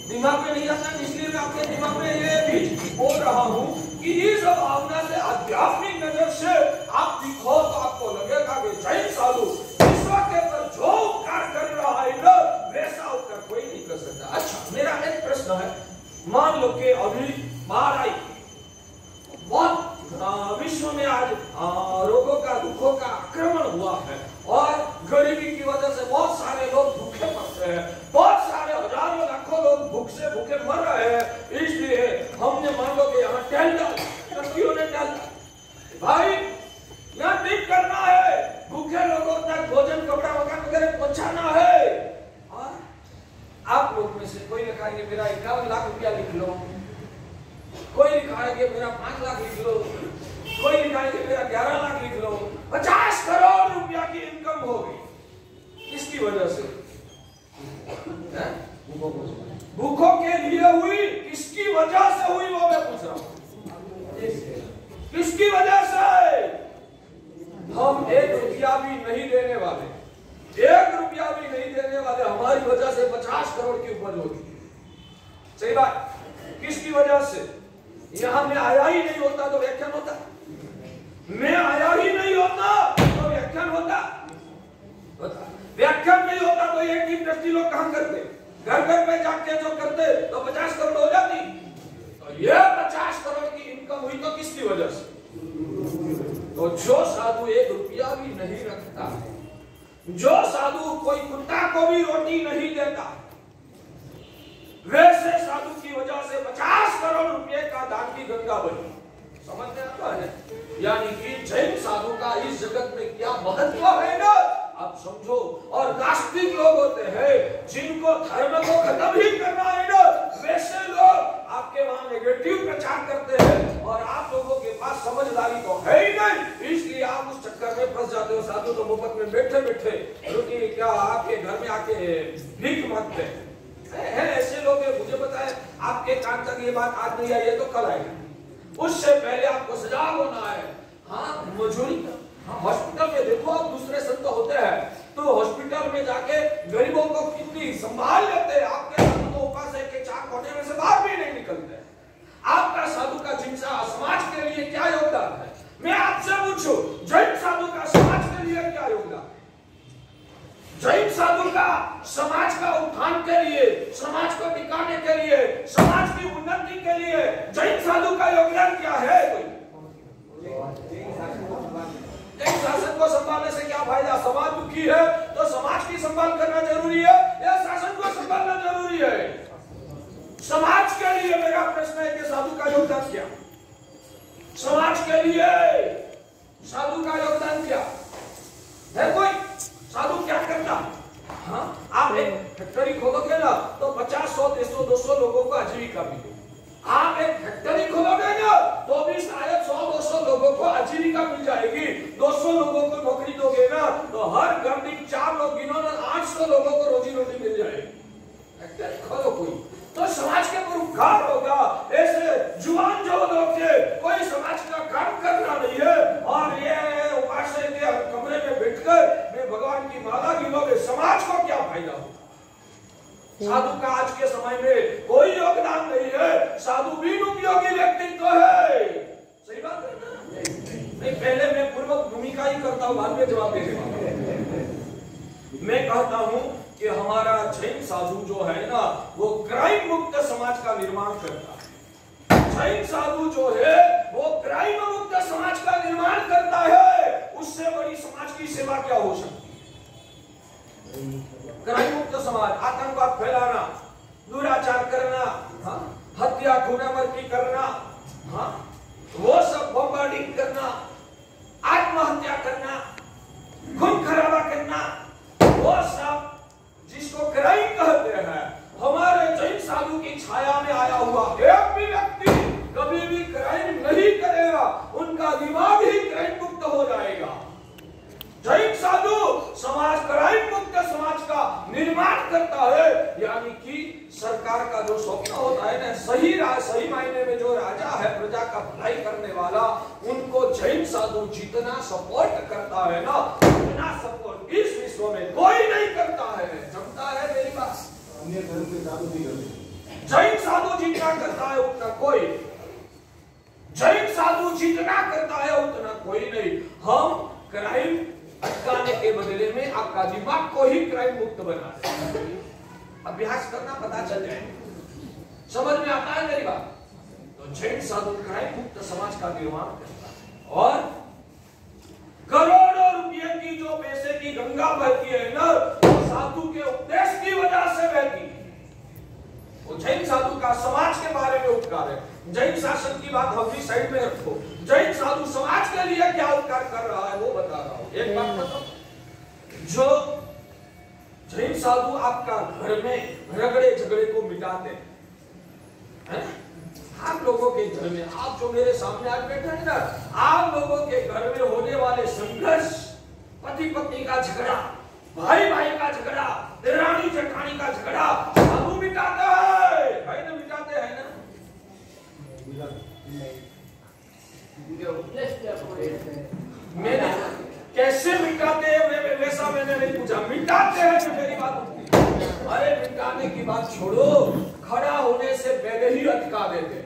दिमाग में नहीं आता, इसलिए मैं आपके दिमाग में ये भी बोल रहा हूँ कि इस भावना से आध्यात्मिक नजर से आप दिखो तो आपको लगेगा कि जैन साधु विश्व के पर जो उपकार कर रहा है ना, वैसा उपकार कोई नहीं कर सकता। अच्छा, मेरा एक प्रश्न है, मान लो कि अभी बाढ़ आई, बहुत विश्व में आज रोगों का, दुखों का आक्रमण हुआ है और गरीबी की वजह से बहुत सारे लोग भूखे पड़ते हैं, बहुत सारे हजारों लाखों लोग भूख से भूखे मर रहे हैं। इसलिए हमने मान लो कि यहाँ टेंट व्यक्तियों ने टेंट, भाई यहाँ ठीक करना है, भूखे लोगों तक भोजन, कपड़ा वगैरह पहुंचाना है। और आप लोग में से कोई लिखाएंगे मेरा 51 लाख रुपया लिख लो, कोई लिखाएंगे मेरा 5 लाख लिख लो, कोई लिखाएंगे मेरा 11 लाख लिख लो, 50 करोड़ रुपया की इनकम हो गई। किसकी वजह से? भूखों के लिए हुई, किसकी वजह से हुई वो मैं पूछ रहा हूं, किसकी वजह से? हम एक रुपया भी नहीं देने वाले, 1 रुपया भी नहीं देने वाले, हमारी वजह से 50 करोड़ की उपज होती है। सही बात। किसकी वजह से? यहां मैं आया ही नहीं होता तो व्याख्यान होता, मैं आया ही नहीं होता तो व्याख्यान होता, व्याख्यान नहीं होता तो एक ही दृष्टि लोग काम करते, घर घर में जाके जो करते तो 50 करोड़ हो जाती। तो ये 50 करोड़ की इनकम हुई तो किसकी वजह से? तो जो साधु 1 रुपया भी नहीं रखता, जो साधु कोई कुत्ता को भी रोटी नहीं देता, वैसे साधु की वजह से 50 करोड़ रुपए का दान की गंगा बनी। समझ में आता है? यानी कि जैन साधु का इस जगत में क्या महत्व है ना, आप समझो। और नास्तिक लोग होते हैं जिनको धर्म को खत्म ही करना है ना, वैसे लोग आपके वहां नेगेटिव प्रचार करते हैं और आप लोगों के पास समझदारी तो है ही नहीं, इसलिए आप उस चक्कर में फंस जाते हो। साधु तो मुफ्त में बैठे बैठे रोटी क्या आपके घर में आके भीख मांगते हैं, ऐसे लोग हैं। मुझे पता है आपके कान तक ये बात आज नहीं आई है तो कल आएगी, उससे पहले आपको सजाग होना है। हाँ मजूरी, हाँ हॉस्पिटल में देखो आप, दूसरे संत होते हैं तो हॉस्पिटल में जाके गरीबों को कितनी संभाल लेते हैं। आपके साधु तो ऊपर से के 4 कोने में से बाहर भी नहीं निकलते। आपका साधु का जिनसा समाज के लिए क्या योगदान है? मैं आपसे पूछूं, जैन साधु का समाज के लिए क्या योगदान? जैन साधु का समाज का उत्थान के लिए, समाज को टिकाने के लिए, समाज की उन्नति के लिए जैन साधु का योगदान क्या है? जैन शासन को संभालने से क्या फायदा? समाज दुखी है तो समाज की संभाल करना जरूरी है या शासन को संभालना जरूरी है? समाज के लिए मेरा प्रश्न है कि साधु का योगदान क्या? समाज के लिए साधु का योगदान क्या है? कोई साधु क्या करता? हाँ, आप एक फैक्ट्री खोलोगे ना तो 50, 100, 150, 200 लोगों को आजीविका मिलेगी। आप एक फैक्ट्री खोलोगे ना तो भी शायद 100, 200 लोगों को आजीविका मिल जाएगी। 200 लोगों को नौकरी दोगे ना तो हर घर दिन 4 लोग गिनो ना 800 लोगों को रोजी रोटी मिल जाएगी। फैक्ट्री खोलो कोई तो समाज के ऊपर उपकार होगा। ऐसे जुआन जो लोग थे, कोई समाज का काम करना नहीं है और ये उपास के कमरे में बैठकर मैं भगवान की माला गिनोगे, समाज को क्या फायदा होगा? साधु का आज के समय में कोई योगदान नहीं है। साधु भी उपयोगी व्यक्तित्व है। सही बात है ना? नहीं, पहले मैं पूर्व भूमिका ही करता हूँ, बाद में जवाब देने। मैं कहता हूँ कि हमारा जैन साधु जो है ना वो क्राइम मुक्त समाज का निर्माण करता है। जैन साधु जो है वो क्राइम मुक्त समाज का निर्माण करता है। उससे बड़ी समाज की सेवा क्या हो सकती है? क्राइम मुक्त समाज, आतंकवाद फैलाना, दुराचार करना, हाँ, हत्या खूनामर्दी करना, हाँ, वो सब बॉम्बार्डिंग करना, आत्महत्या करना, खून खराबा करना, वो सब जिसको क्राइम कहते हैं, हमारे जैन साधु की छाया में आया हुआ एक भी व्यक्ति कभी भी क्राइम नहीं करेगा। उनका दिमाग ही क्राइम मुक्त हो जाएगा। जैन साधु समाज क्राइम मुक्त समाज का निर्माण करता है। यानी कि सरकार का जो स्वप्न होता है ना, सही मायने में जो राजा है प्रजा का भलाई करने वाला, उनको जैन साधु जितना सपोर्ट करता है ना, उतना सपोर्ट इस विश्व में कोई नहीं करता है। जमता है मेरी बात? अन्य धर्म के साधु भी करते। जैन साधु जितना करता है उतना कोई, जैन साधु जितना करता है उतना कोई नहीं। हम क्राइम अटकाने के बदले में आपका दिमाग को ही क्राइम मुक्त बना दें। अभ्यास करना, पता चल जाए। समझ में आता है मेरी बात? तो जैन साधु क्राइम मुक्त समाज का निर्माण करता है और करोड़ों रुपये की जो पैसे की गंगा बहती है ना, वो साधु के उपदेश की वजह से बहती है। वो जैन साधु का समाज के बारे में उपकार है। जैन शासन की बात हम भी साइड में रखो, जैन साधु समाज के लिए क्या उपकार कर रहा है वो बता रहा हूं। एक बात बताओ, जो जैन साधु आपका घर में झगड़े को मिटाते हैं। आप लोगों के घर में, आप जो मेरे सामने आज बैठे हैं ना, आप लोगों के घर में होने वाले संघर्ष, पति पत्नी का झगड़ा, भाई भाई का झगड़ा, देरानी जेठानी का झगड़ा, साधु मिटाता है ना? मिटाते हैं ना? कैसे मिटाते हैं वैसा मैंने नहीं पूछा, मिटाते हैं जो मेरी बात होती। अरे मिटाने की बात छोड़ो, खड़ा होने से पहले ही अटका देते।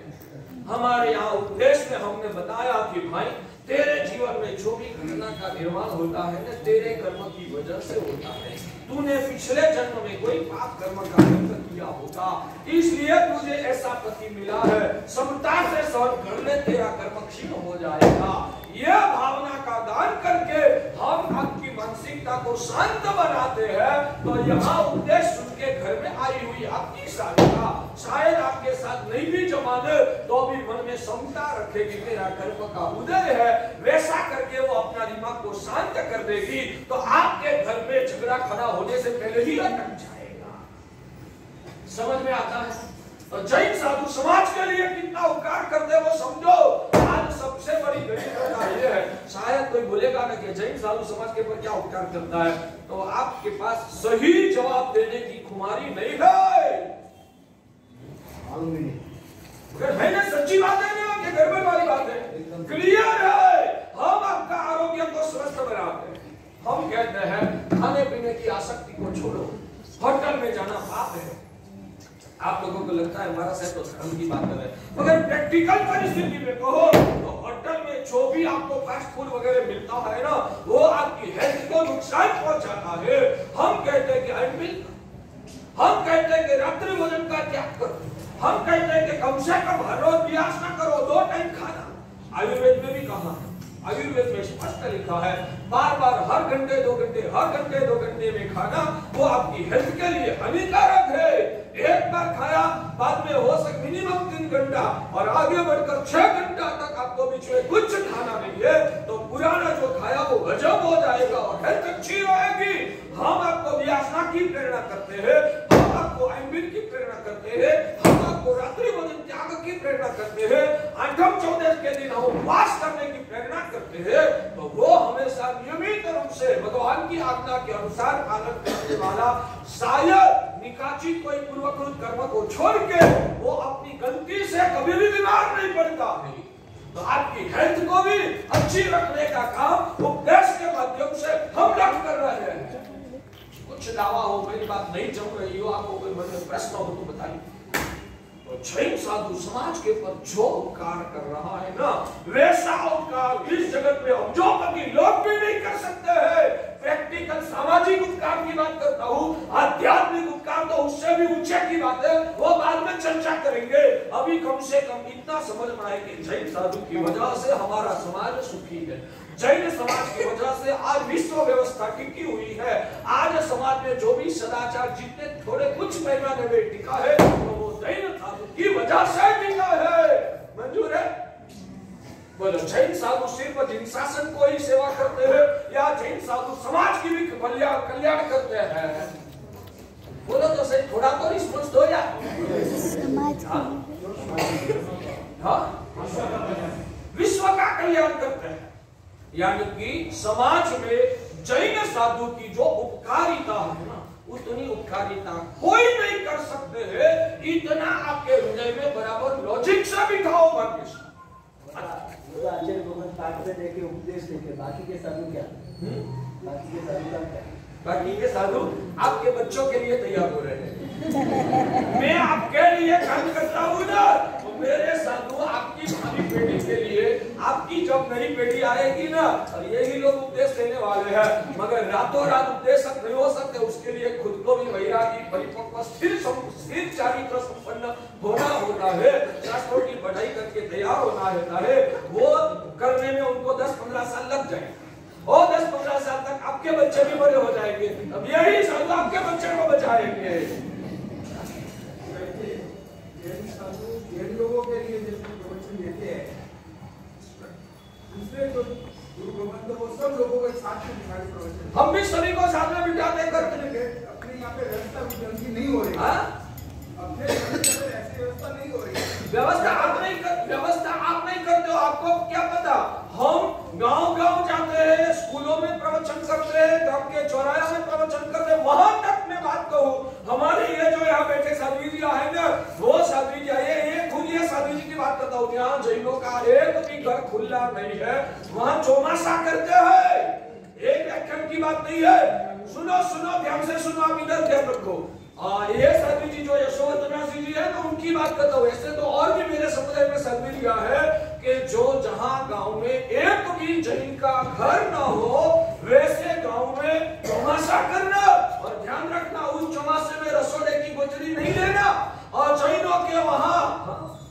हमारे यहाँ उपदेश में हमने बताया कि भाई तेरे जीवन में जो भी घटना का निर्माण होता है ना, तेरे कर्म की वजह से होता है। तूने पिछले जन्म में कोई पाप कर्म का किया होगा, इसलिए तुझे ऐसा पति मिला है। समता से सहन कर ले, तेरा कर्म क्षीण हो जाएगा। यह भावना का दान करके हम आपकी मानसिकता को शांत बनाते हैं। तो यहाँ उपदेश सुन के घर में आई हुई आपकी सालिका शायद आपके साथ नहीं भी जमा दे तो भी मन में समता रखेगी, मेरा कर्म का उदय है, वैसा करके वो अपना दिमाग को शांत कर देगी। तो आपके घर में झगड़ा खड़ा होने से पहले ही अटक जाएगा। समझ में आता है? तो जैन साधु समाज के लिए कितना उपकार करते हैं वो समझो। आज सबसे बड़ी गरीबता ये है, शायद कोई बोलेगा ना कि जैन साधु समाज के ऊपर क्या उपकार करता है, तो आपके पास सही जवाब देने की खुमारी नहीं है। मैंने सच्ची बात है ना कि गड़बड़ वाली बात है, क्लियर है। हम आपका आरोग्य को स्वस्थ बनाते हैं। हम कहते हैं खाने पीने की आसक्ति को छोड़ो, होटल में जाना पाप है। आप लोगों को लगता है हमारा साहब तो धर्म की बात कर रहे हैं, मगर प्रैक्टिकल परिस्थिति में कहो तो होटल में जो भी आपको फास्ट फूड वगैरह मिलता है ना, वो आपकी हेल्थ को नुकसान पहुंचाता है। हम कहते हैं कि अनमिल, हम कहते हैं कि रात्रि भोजन का त्याग करो, हम कहते हैं कि कम से कम हर रोज प्रयास न करो 2 टाइम खाना। आयुर्वेद में भी कहा है, आयुर्वेद में स्पष्ट लिखा है, बार बार हर घंटे 2 घंटे, हर घंटे 2 घंटे में खाना वो आपकी हेल्थ के लिए हानिकारक है। एक बार खाया, बाद में हो सके मिनिमम 3 घंटा और आगे बढ़कर 6 घंटा तक आपको बीच में कुछ खाना नहीं है, तो पुराना जो खाया वो हजम हो जाएगा और हेल्थ अच्छी रहेगी। हम आपको व्यासना की प्रेरणा करते हैं, हम आपको आयुर्वेद की प्रेरणा करते हैं, हम आपको रात्रि भोजन त्याग की प्रेरणा करते हैं, 8म 14 के दिन हम उपवास करने की प्रेरणा करते हैं। तो वो हमेशा नियमित रूप से भगवान की आज्ञा के अनुसार पालन करने वाला शायद निकाचित कोई पूर्वकृत कर्म को छोड़ के वो अपनी गलती से कभी भी बीमार नहीं पड़ता है। तो आपकी हेल्थ को भी अच्छी रखने का काम उपदेश के माध्यम से हम लोग कर रहे हैं। कुछ दावा हो, मेरी बात नहीं जम रही हो, आपको कोई मन में प्रश्न हो तो बताइए। तो जैन साधु समाज के ऊपर जो उपकार कर रहा है ना, वैसा उपकार इस जगत में हम जो कभी लोग भी नहीं कर सकते हैं। प्रैक्टिकल सामाजिक उपकार की बात करता हूँ, आध्यात्मिक उपकार तो उससे भी ऊंचे की बात है, वो बाद में चर्चा करेंगे। अभी कम से कम इतना समझ में आए कि जैन साधु की वजह से हमारा समाज सुखी है। जैन समाज की वजह से आज विश्व व्यवस्था टिकी हुई है। आज समाज में जो भी सदाचार जितने थोड़े कुछ पैमाने में टिका है, तो वो जैन साधु की वजह से टिका है। मंजूर है? बोलो, जैन साधु सिर्फ जिन शासन को ही सेवा करते हैं या जैन साधु समाज की भी कल्याण करते हैं? बोलो तो सही, थोड़ा तो रिस्पॉन्स दो यार। विश्व का कल्याण करते हैं, यानी कि समाज में जैन साधु की जो उपकारिता है ना, उतनी उपकारिता कोई नहीं कर सकते हैं। इतना आपके हृदय में बराबर लॉजिक से बिठाओ बाकी आचार्य भगवान पाठ में देखे उपदेश देखे, बाकी के साधु क्या? बाकी के साधु क्या? बाकी के साधु आपके बच्चों के लिए तैयार हो रहे हैं। मैं आपके लिए काम करता हूँ ना, तो मेरे साधु आपकी भावी पीढ़ी के लिए, आपकी जब नई पीढ़ी आएगी ना, और यही लोग उपदेश देने वाले हैं, मगर रातों रात उपदेशक नहीं हो सकते। उसके लिए खुद को भी वैरागी, परिपक्व, स्थिर चारित्र संपन्न होना होता है। शास्त्रों की पढ़ाई करके तैयार होना होता है। वो करने में उनको 10-15 साल लग जाएंगे और 10-15 साल तक आपके बच्चे भी बड़े हो जाएंगे। अब यही साधु आपके बच्चे को बचाएंगे। जैन लोगों के लिए जिसको प्रवचन देते हैं, दूसरे जो गुरु भगवान, वो सब लोगों के साथ में बिठा के प्रवचन, हम भी सभी को साथ में बिठाते करते हैं। अपने यहाँ पे व्यवस्था विधि नहीं हो रही। अपने ऐसी व्यवस्था नहीं हो रही। व्यवस्था आप नहीं करते हो, आपको क्या पता। हम गांव-गांव जाते हैं, स्कूलों में प्रवचन करते हैं, गांव के चौराहे में प्रवचन करते हैं। वहां तक मैं बात कहूं, हमारे ये जो यहाँ बैठे साध्वी जी है ना, वो साध्वी जी ये खुद ये साध्वी जी की बात करता हूँ। यहाँ जैनों का एक भी घर खुला नहीं है, वहां चौमासा करते हैं। की बात नहीं है। सुनो सुनो, ध्यान से सुनो, आप इधर ध्यान रखो। ये साध्वी जी जो यशोवर्धना जी है ना, उनकी बात करता हूँ। ऐसे तो और भी मेरे समुदाय में साध्वी लिया है कि जो जहां गांव में एक भी जैन का घर ना हो, वैसे गांव में चौमासा करना, और ध्यान रखना उस चौमासे में रसोड़े की गोचरी नहीं लेना। और जैनों के वहां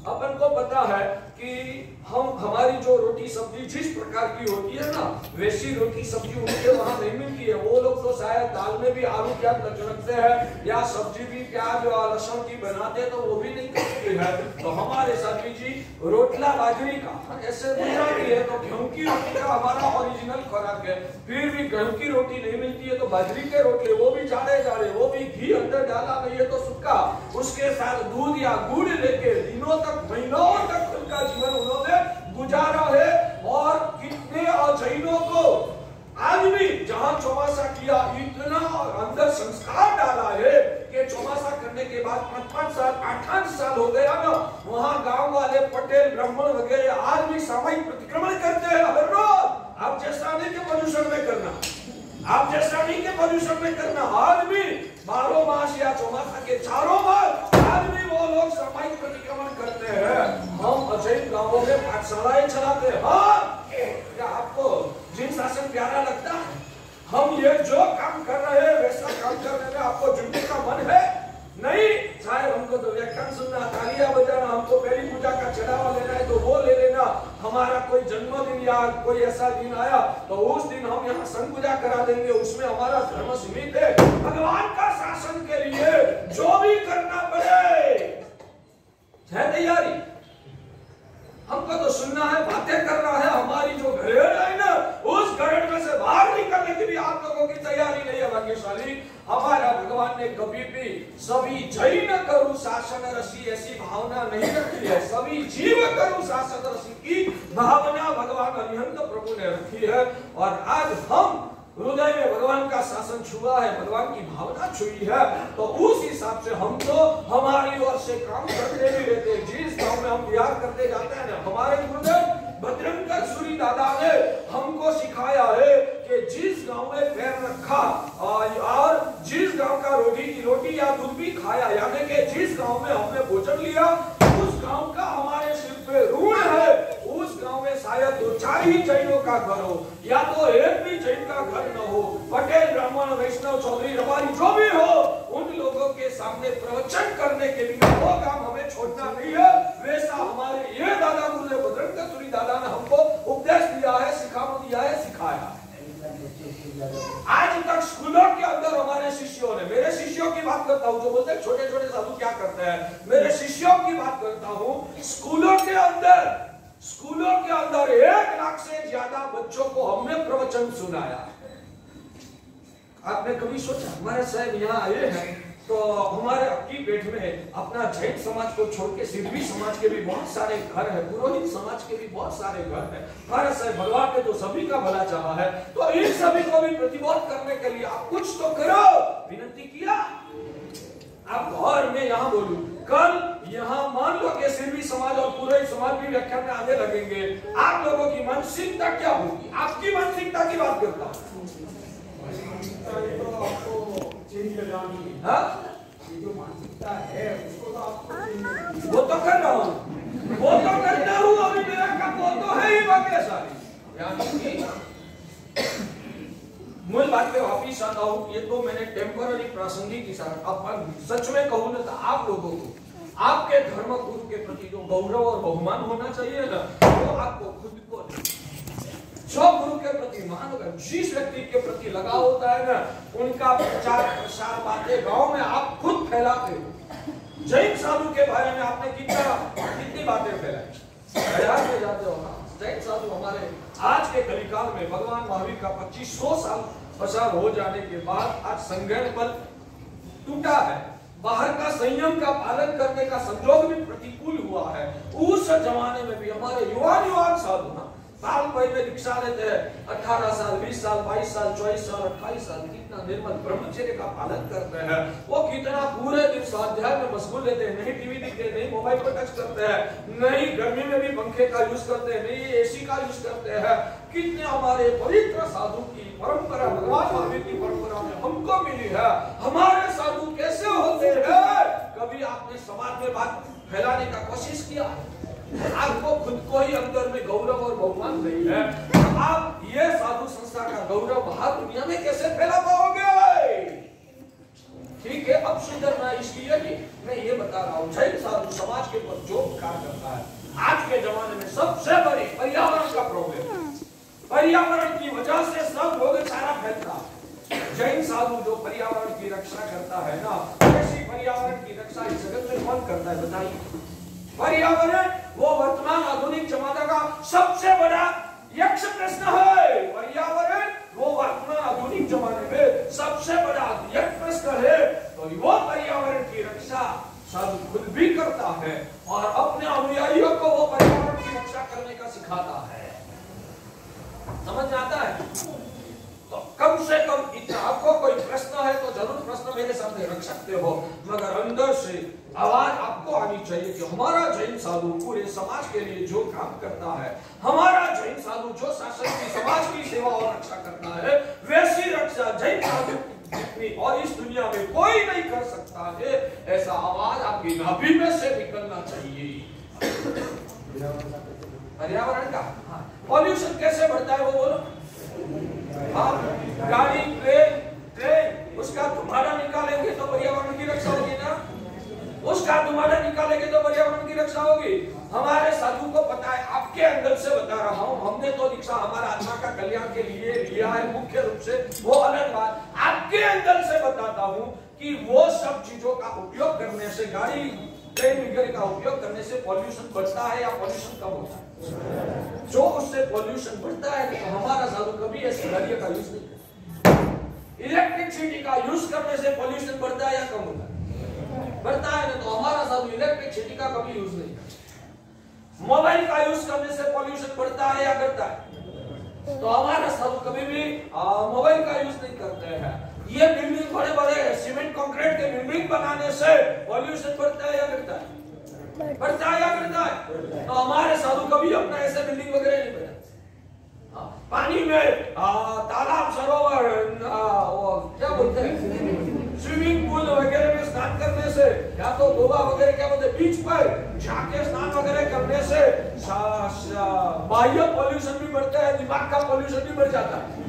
अपन को पता है कि हमारी जो रोटी सब्जी जिस प्रकार की होती है ना, वैसी रोटी सब्जी उनके वहां नहीं मिलती है। वो लोग तो शायद दाल में भी आलू प्याज रखते हैं, या सब्जी भी प्याज और लहसुन की बनाते हैं, तो वो भी नहीं करते हैं। तो हमारे साथी जी रोटला बाजरी का, ऐसे गुजराती है तो गेहूं की रोटी का हमारा ओरिजिनल खुराक है। फिर भी गेहूं की रोटी नहीं मिलती है तो बाजरी के रोटले, वो भी जाड़े जाड़े, वो भी घी अंदर डाला नहीं है तो सूखा, उसके साथ दूध या गुड़ लेके दिनों तक महीनों तक उनका जीवन उन्होंने गुजारा है। और कितने जैनों को आज भी जहां चौमासा किया, इतना अंदर संस्कार डाला है कि चौमासा करने के बाद 5-5 साल 8-8 साल हो गया ना, वहां गांव वाले पटेल ब्राह्मण वगैरह आज भी सामूहिक प्रतिक्रमण करते हैं हर रोज। आप जैसा नहीं के प्रदूषण में करना, आप जैसा नहीं के प्रदूषण में करना, आज भी 12 मास या चौमासा के 4 मास आज भी वो लोग सामूहिक प्रतिक्रमण करते हैं। हम अजैन गांवों में पाठशालाएं चलाते हैं। हाँ, क्या आपको जिन शासन प्यारा लगता है? हम ये जो काम कर रहे हैं वैसा काम करने में आपको जुड़ने का मन है? नहीं, चाहे हमको तो व्याख्यान सुनना, तालियां बजाना, हमको पहली पूजा का चढ़ावा लेना है तो वो ले लेना। हमारा कोई जन्मदिन या कोई ऐसा दिन आया तो उस दिन हम यहाँ संग पूजा करा देंगे, उसमें हमारा धर्म सीमित है। भगवान का शासन के लिए जो भी करना पड़े है तैयारी। हमको तो सुनना है, बातें करना है, हमारी जो घरेड़ है ना, उस घरेड़ में से बाहर निकलने की भी आप लोगों की तैयारी नहीं है। भाग्यशाली हमारा भगवान ने कभी भी सभी जैन करु शासन रसी ऐसी भावना नहीं रखी है। सभी जीव करु शासन रसी की भावना भगवान अरिहंत प्रभु ने रखी है। और आज हम हृदय में भगवान का शासन छुआ है, भगवान की भावना छुई है, तो उस हिसाब से हम तो हमारी ओर से काम करते भी रहते हैं। जिस गांव में हम बिहार करते जाते हैं ना, हमारे गुरुदेव भद्रंकर सूरी दादा ने हमको सिखाया है कि जिस गांव में पैर रखा और जिस गांव का रोटी या दूध भी खाया, यानी कि जिस गांव में हमने भोजन लिया, उस गांव का हमारे सिर पे ऋण है। उस गांव में शायद 2-4 ही जैनों का घर हो, या तो एक भी जैन का घर न हो। पटेल ब्राह्मण वैष्णव चौधरी रबारी जो भी हो, उन लोगों के सामने प्रवचन करने के लिए वो काम हमें छोड़ना नहीं है। वैसा हमारे ये दादा गुरुदेव भद्रंकर सूरी दादा ने हमको उपदेश दिया है, दिया है, सिखाया है। आज तक स्कूलों के अंदर हमारे शिष्यों ने, मेरे शिष्यों की बात करता हूँ, जो बोलते हैं छोटे छोटे साधु क्या करते हैं, मेरे शिष्यों की बात करता हूँ। स्कूलों के अंदर 1 लाख से ज्यादा बच्चों को हमने प्रवचन सुनाया। आपने कभी सोचा हमारे साहब यहाँ आए हैं तो हमारे अक्की पेट में अपना जैन समाज को छोड़ के सिद्धि समाज के भी बहुत सारे घर है, पुरोहित समाज के भी बहुत सारे घर है। हमारे साहब भगवान ने तो सभी का भला चाहा है, तो इन सभी को भी प्रतिबोध करने के लिए आप कुछ तो करो। विनती किया आप घर में यहाँ बोलू, कल यहाँ मान लो कि सिद्धि समाज और पुरोहित समाज भी व्याख्यान में आने लगेंगे। आप लोगों की मानसिकता क्या होगी? आपकी मानसिकता की बात करता हूँ। जो मानसिकता है उसको तो आपको वो तो कर रहा हूँ, वो तो करता हूँ। अभी मेरा काम वो तो है ही भाग्यशाली। यानी मूल बात पे वापिस आता हूँ। ये तो मैंने टेम्पररी प्रासंगिक के साथ, अपन सच में कहूँ ना तो आप लोगों को आपके धर्म गुरु के प्रति जो गौरव और बहुमान होना चाहिए ना, वो आपको खुद को, जो गुरु के प्रति मान, जिस व्यक्ति के प्रति लगाव होता है ना, उनका प्रचार प्रसार बातें गांव में आप खुद फैलाते हो। जैन साधु के बारे में आपने कितनी बातें फैलाई, प्रयास में जाते हो ना। जैन साधु हमारे आज के कलिकाल में भगवान महावीर का 2500 साल पसार हो जाने के बाद आज संज्ञान बल टूटा है, बाहर का संयम का पालन करने का संजोग भी प्रतिकूल हुआ है। उस जमाने में भी हमारे युवा साधु साल पहले रिक्शा लेते हैं, 18 साल 20 साल 22 साल 24 साल 28 साल, कितना निर्मल ब्रह्मचर्य का पालन करते हैं। वो कितना पूरे दिन स्वाध्याय में मशगूल रहते हैं, नहीं टीवी देखते, नहीं मोबाइल पर टच करते हैं, नहीं गर्मी में भी पंखे का यूज करते हैं, नहीं एसी का यूज करते हैं। कितने हमारे पवित्र साधु की परंपरा भगवान महावीर की परंपरा में हमको मिली है। हमारे साधु कैसे होते हैं? कभी आपने समाज में बात फैलाने का कोशिश किया? आपको खुद को ही अंदर में गौरव और बहुमान नहीं है, आप ये साधु संस्था का गौरव बाहर दुनिया में कैसे फैला पाओगे? ठीक है, अब सुधरना इसलिए कि मैं ये बता रहा हूँ जैन साधु समाज के ऊपर जो कार्य करता है, आज के जमाने में सबसे बड़ी पर्यावरण का प्रॉब्लम, पर्यावरण की वजह से सब लोग सारा फैलता है। जैन साधु जो पर्यावरण की रक्षा करता है ना, ऐसी पर्यावरण की रक्षा इस जगत में कौन करता है बताइए? पर्यावरण वो वर्तमान आधुनिक जमाने का सबसे बड़ा यक्ष प्रश्न है। पर्यावरण वो वर्तमान आधुनिक जमाने में सबसे बड़ा यक्ष प्रश्न है। तो वो पर्यावरण की रक्षा साधु खुद भी करता है और अपने अनुयायियों को वो पर्यावरण की रक्षा करने का सिखाता है। समझ में आता है? तो कम से कम इतना, आपको कोई प्रश्न है तो जरूर प्रश्न मेरे सामने रख सकते हो, मगर अंदर से आवाज आपको आनी चाहिए कि हमारा जैन साधु पूरे समाज के लिए जो काम करता है, हमारा जैन साधु जो शासन की समाज की सेवा और रक्षा करता है, वैसी रक्षा जैन साधु जितनी और इस दुनिया में कोई नहीं कर सकता है। ऐसा आवाज आपकी नाभि में से निकलना चाहिए। पर्यावरण का पॉल्यूशन कैसे बढ़ता है वो बोलो? गाड़ी, ट्रेन उसका धुआं निकालेंगे तो पर्यावरण की रक्षा होगी ना, उसका धुआं निकालेंगे तो पर्यावरण की रक्षा होगी। हमारे साधु को पता है, आपके अंदर से बता रहा हूँ, हमने तो दीक्षा हमारा आत्मा का कल्याण के लिए लिया है मुख्य रूप से, वो अलग बात। आपके अंदर से बताता हूँ कि वो सब चीजों का उपयोग करने से, गाड़ी ट्रेन वगैरह का उपयोग करने से पॉल्यूशन बढ़ता है या पॉल्यूशन कम होता है? जो उससे पॉल्यूशन बढ़ता है तो हमारा साधु कभी ऐसी गाड़ियों का यूज नहीं करता। इलेक्ट्रिसिटी का यूज करने से पॉल्यूशन बढ़ता है या कम होता है? बढ़ता है ना। तो हमारा साधु इलेक्ट्रिसिटी का कभी यूज नहीं करता। मोबाइल का यूज करने से पॉल्यूशन बढ़ता है या घटता है? तो हमारा साधु कभी भी मोबाइल का यूज नहीं करते हैं। ये बिल्डिंग बड़े बड़े सीमेंट कंक्रीट के बिल्डिंग बनाने से पॉल्यूशन बढ़ता है या घटता है? बढ़ता है या घटता है? तो हमारे साधु कभी अपना ऐसे बिल्डिंग वगैरह नहीं बनाते। पानी में तालाब, सरोवर, वो क्या बोलते हैं, स्विमिंग पूल वगैरह में स्नान करने से, या तो गोवा वगैरह क्या बोलते हैं, बीच पर जाके स्नान वगैरह करने से बाह्य पॉल्यूशन भी बढ़ता है, दिमाग का पॉल्यूशन भी बढ़ जाता है,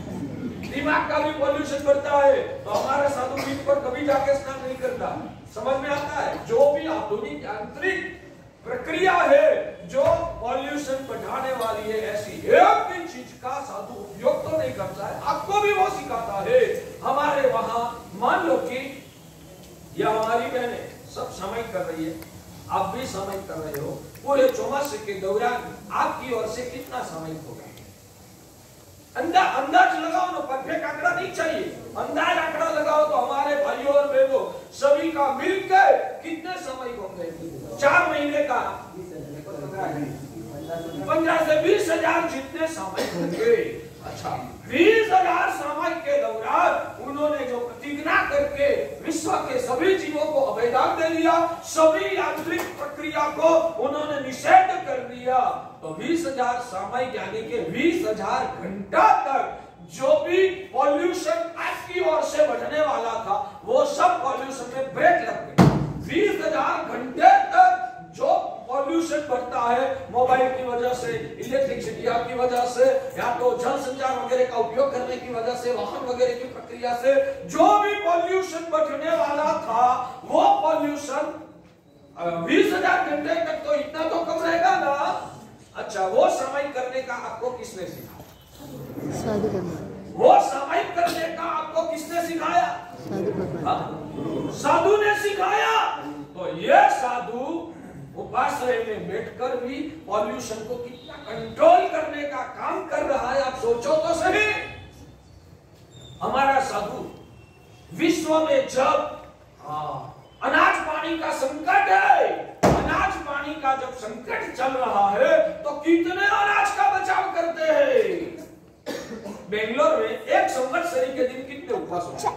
दिमाग का भी पॉल्यूशन बढ़ता है। तो हमारा साधु बीच पर कभी जाके स्नान नहीं करता। समझ में आता है? जो भी आधुनिक यांत्रिक प्रक्रिया है जो पॉल्यूशन बढ़ाने वाली है, ऐसी एक भी चीज का साधु उपयोग तो नहीं करता है। आपको भी वो सिखाता है। हमारे वहां मान लो कि या हमारी बहनें सब समय कर रही है, आप भी समय कर रहे हो, पूरे चौमासे के दौरान आपकी ओर से कितना समय होगा? अंदाज लगाओ ना, परफेक्ट आंकड़ा नहीं चाहिए, अंदाज आंकड़ा लगाओ। तो हमारे भाइयों और बहनों सभी का मिलकर कितने समय होंगे? 4 महीने का 15 से 20,000 जितने समय होंगे। अच्छा, 20,000 समय के दौरान उन्होंने जो प्रतिज्ञा करके विश्व के सभी जीवों को अभयदान दे दिया, सभी यांत्रिक प्रक्रिया को उन्होंने निषेध कर दिया। तो 20,000 समय यानी के 20,000 घंटा तक जो भी पॉल्यूशन आपकी ओर से बढ़ने वाला था, वो सब पॉल्यूशन में ब्रेक लग गई। 20,000 घंटे तक जो पॉल्यूशन बढ़ता है मोबाइल की वजह से, इलेक्ट्रिसिटी की वजह से, या तो जल संचार वगैरह का उपयोग करने की वजह से, वाहन वगैरह की प्रक्रिया से, जो भी पॉल्यूशन बढ़ने वाला था वो पॉल्यूशन 20,000 घंटे तक तो इतना तो कम रहेगा ना। अच्छा, वो समय करने का आपको किसने सिखाया? साधु भगवान। वो समय करने का आपको किसने सिखाया? साधु भगवान। साधु ने सिखाया। तो ये साधु उपाश्रय में बैठकर भी पॉल्यूशन को कितना कंट्रोल करने का काम कर रहा है, आप सोचो तो सही। हमारा साधु विश्व में जब अनाज पानी का संकट है, अनाज पानी का जब संकट चल रहा है, तो कितने अनाज का बचाव करते हैं। बेंगलोर में एक संवत्सरी के दिन कितने उपवास होते हैं?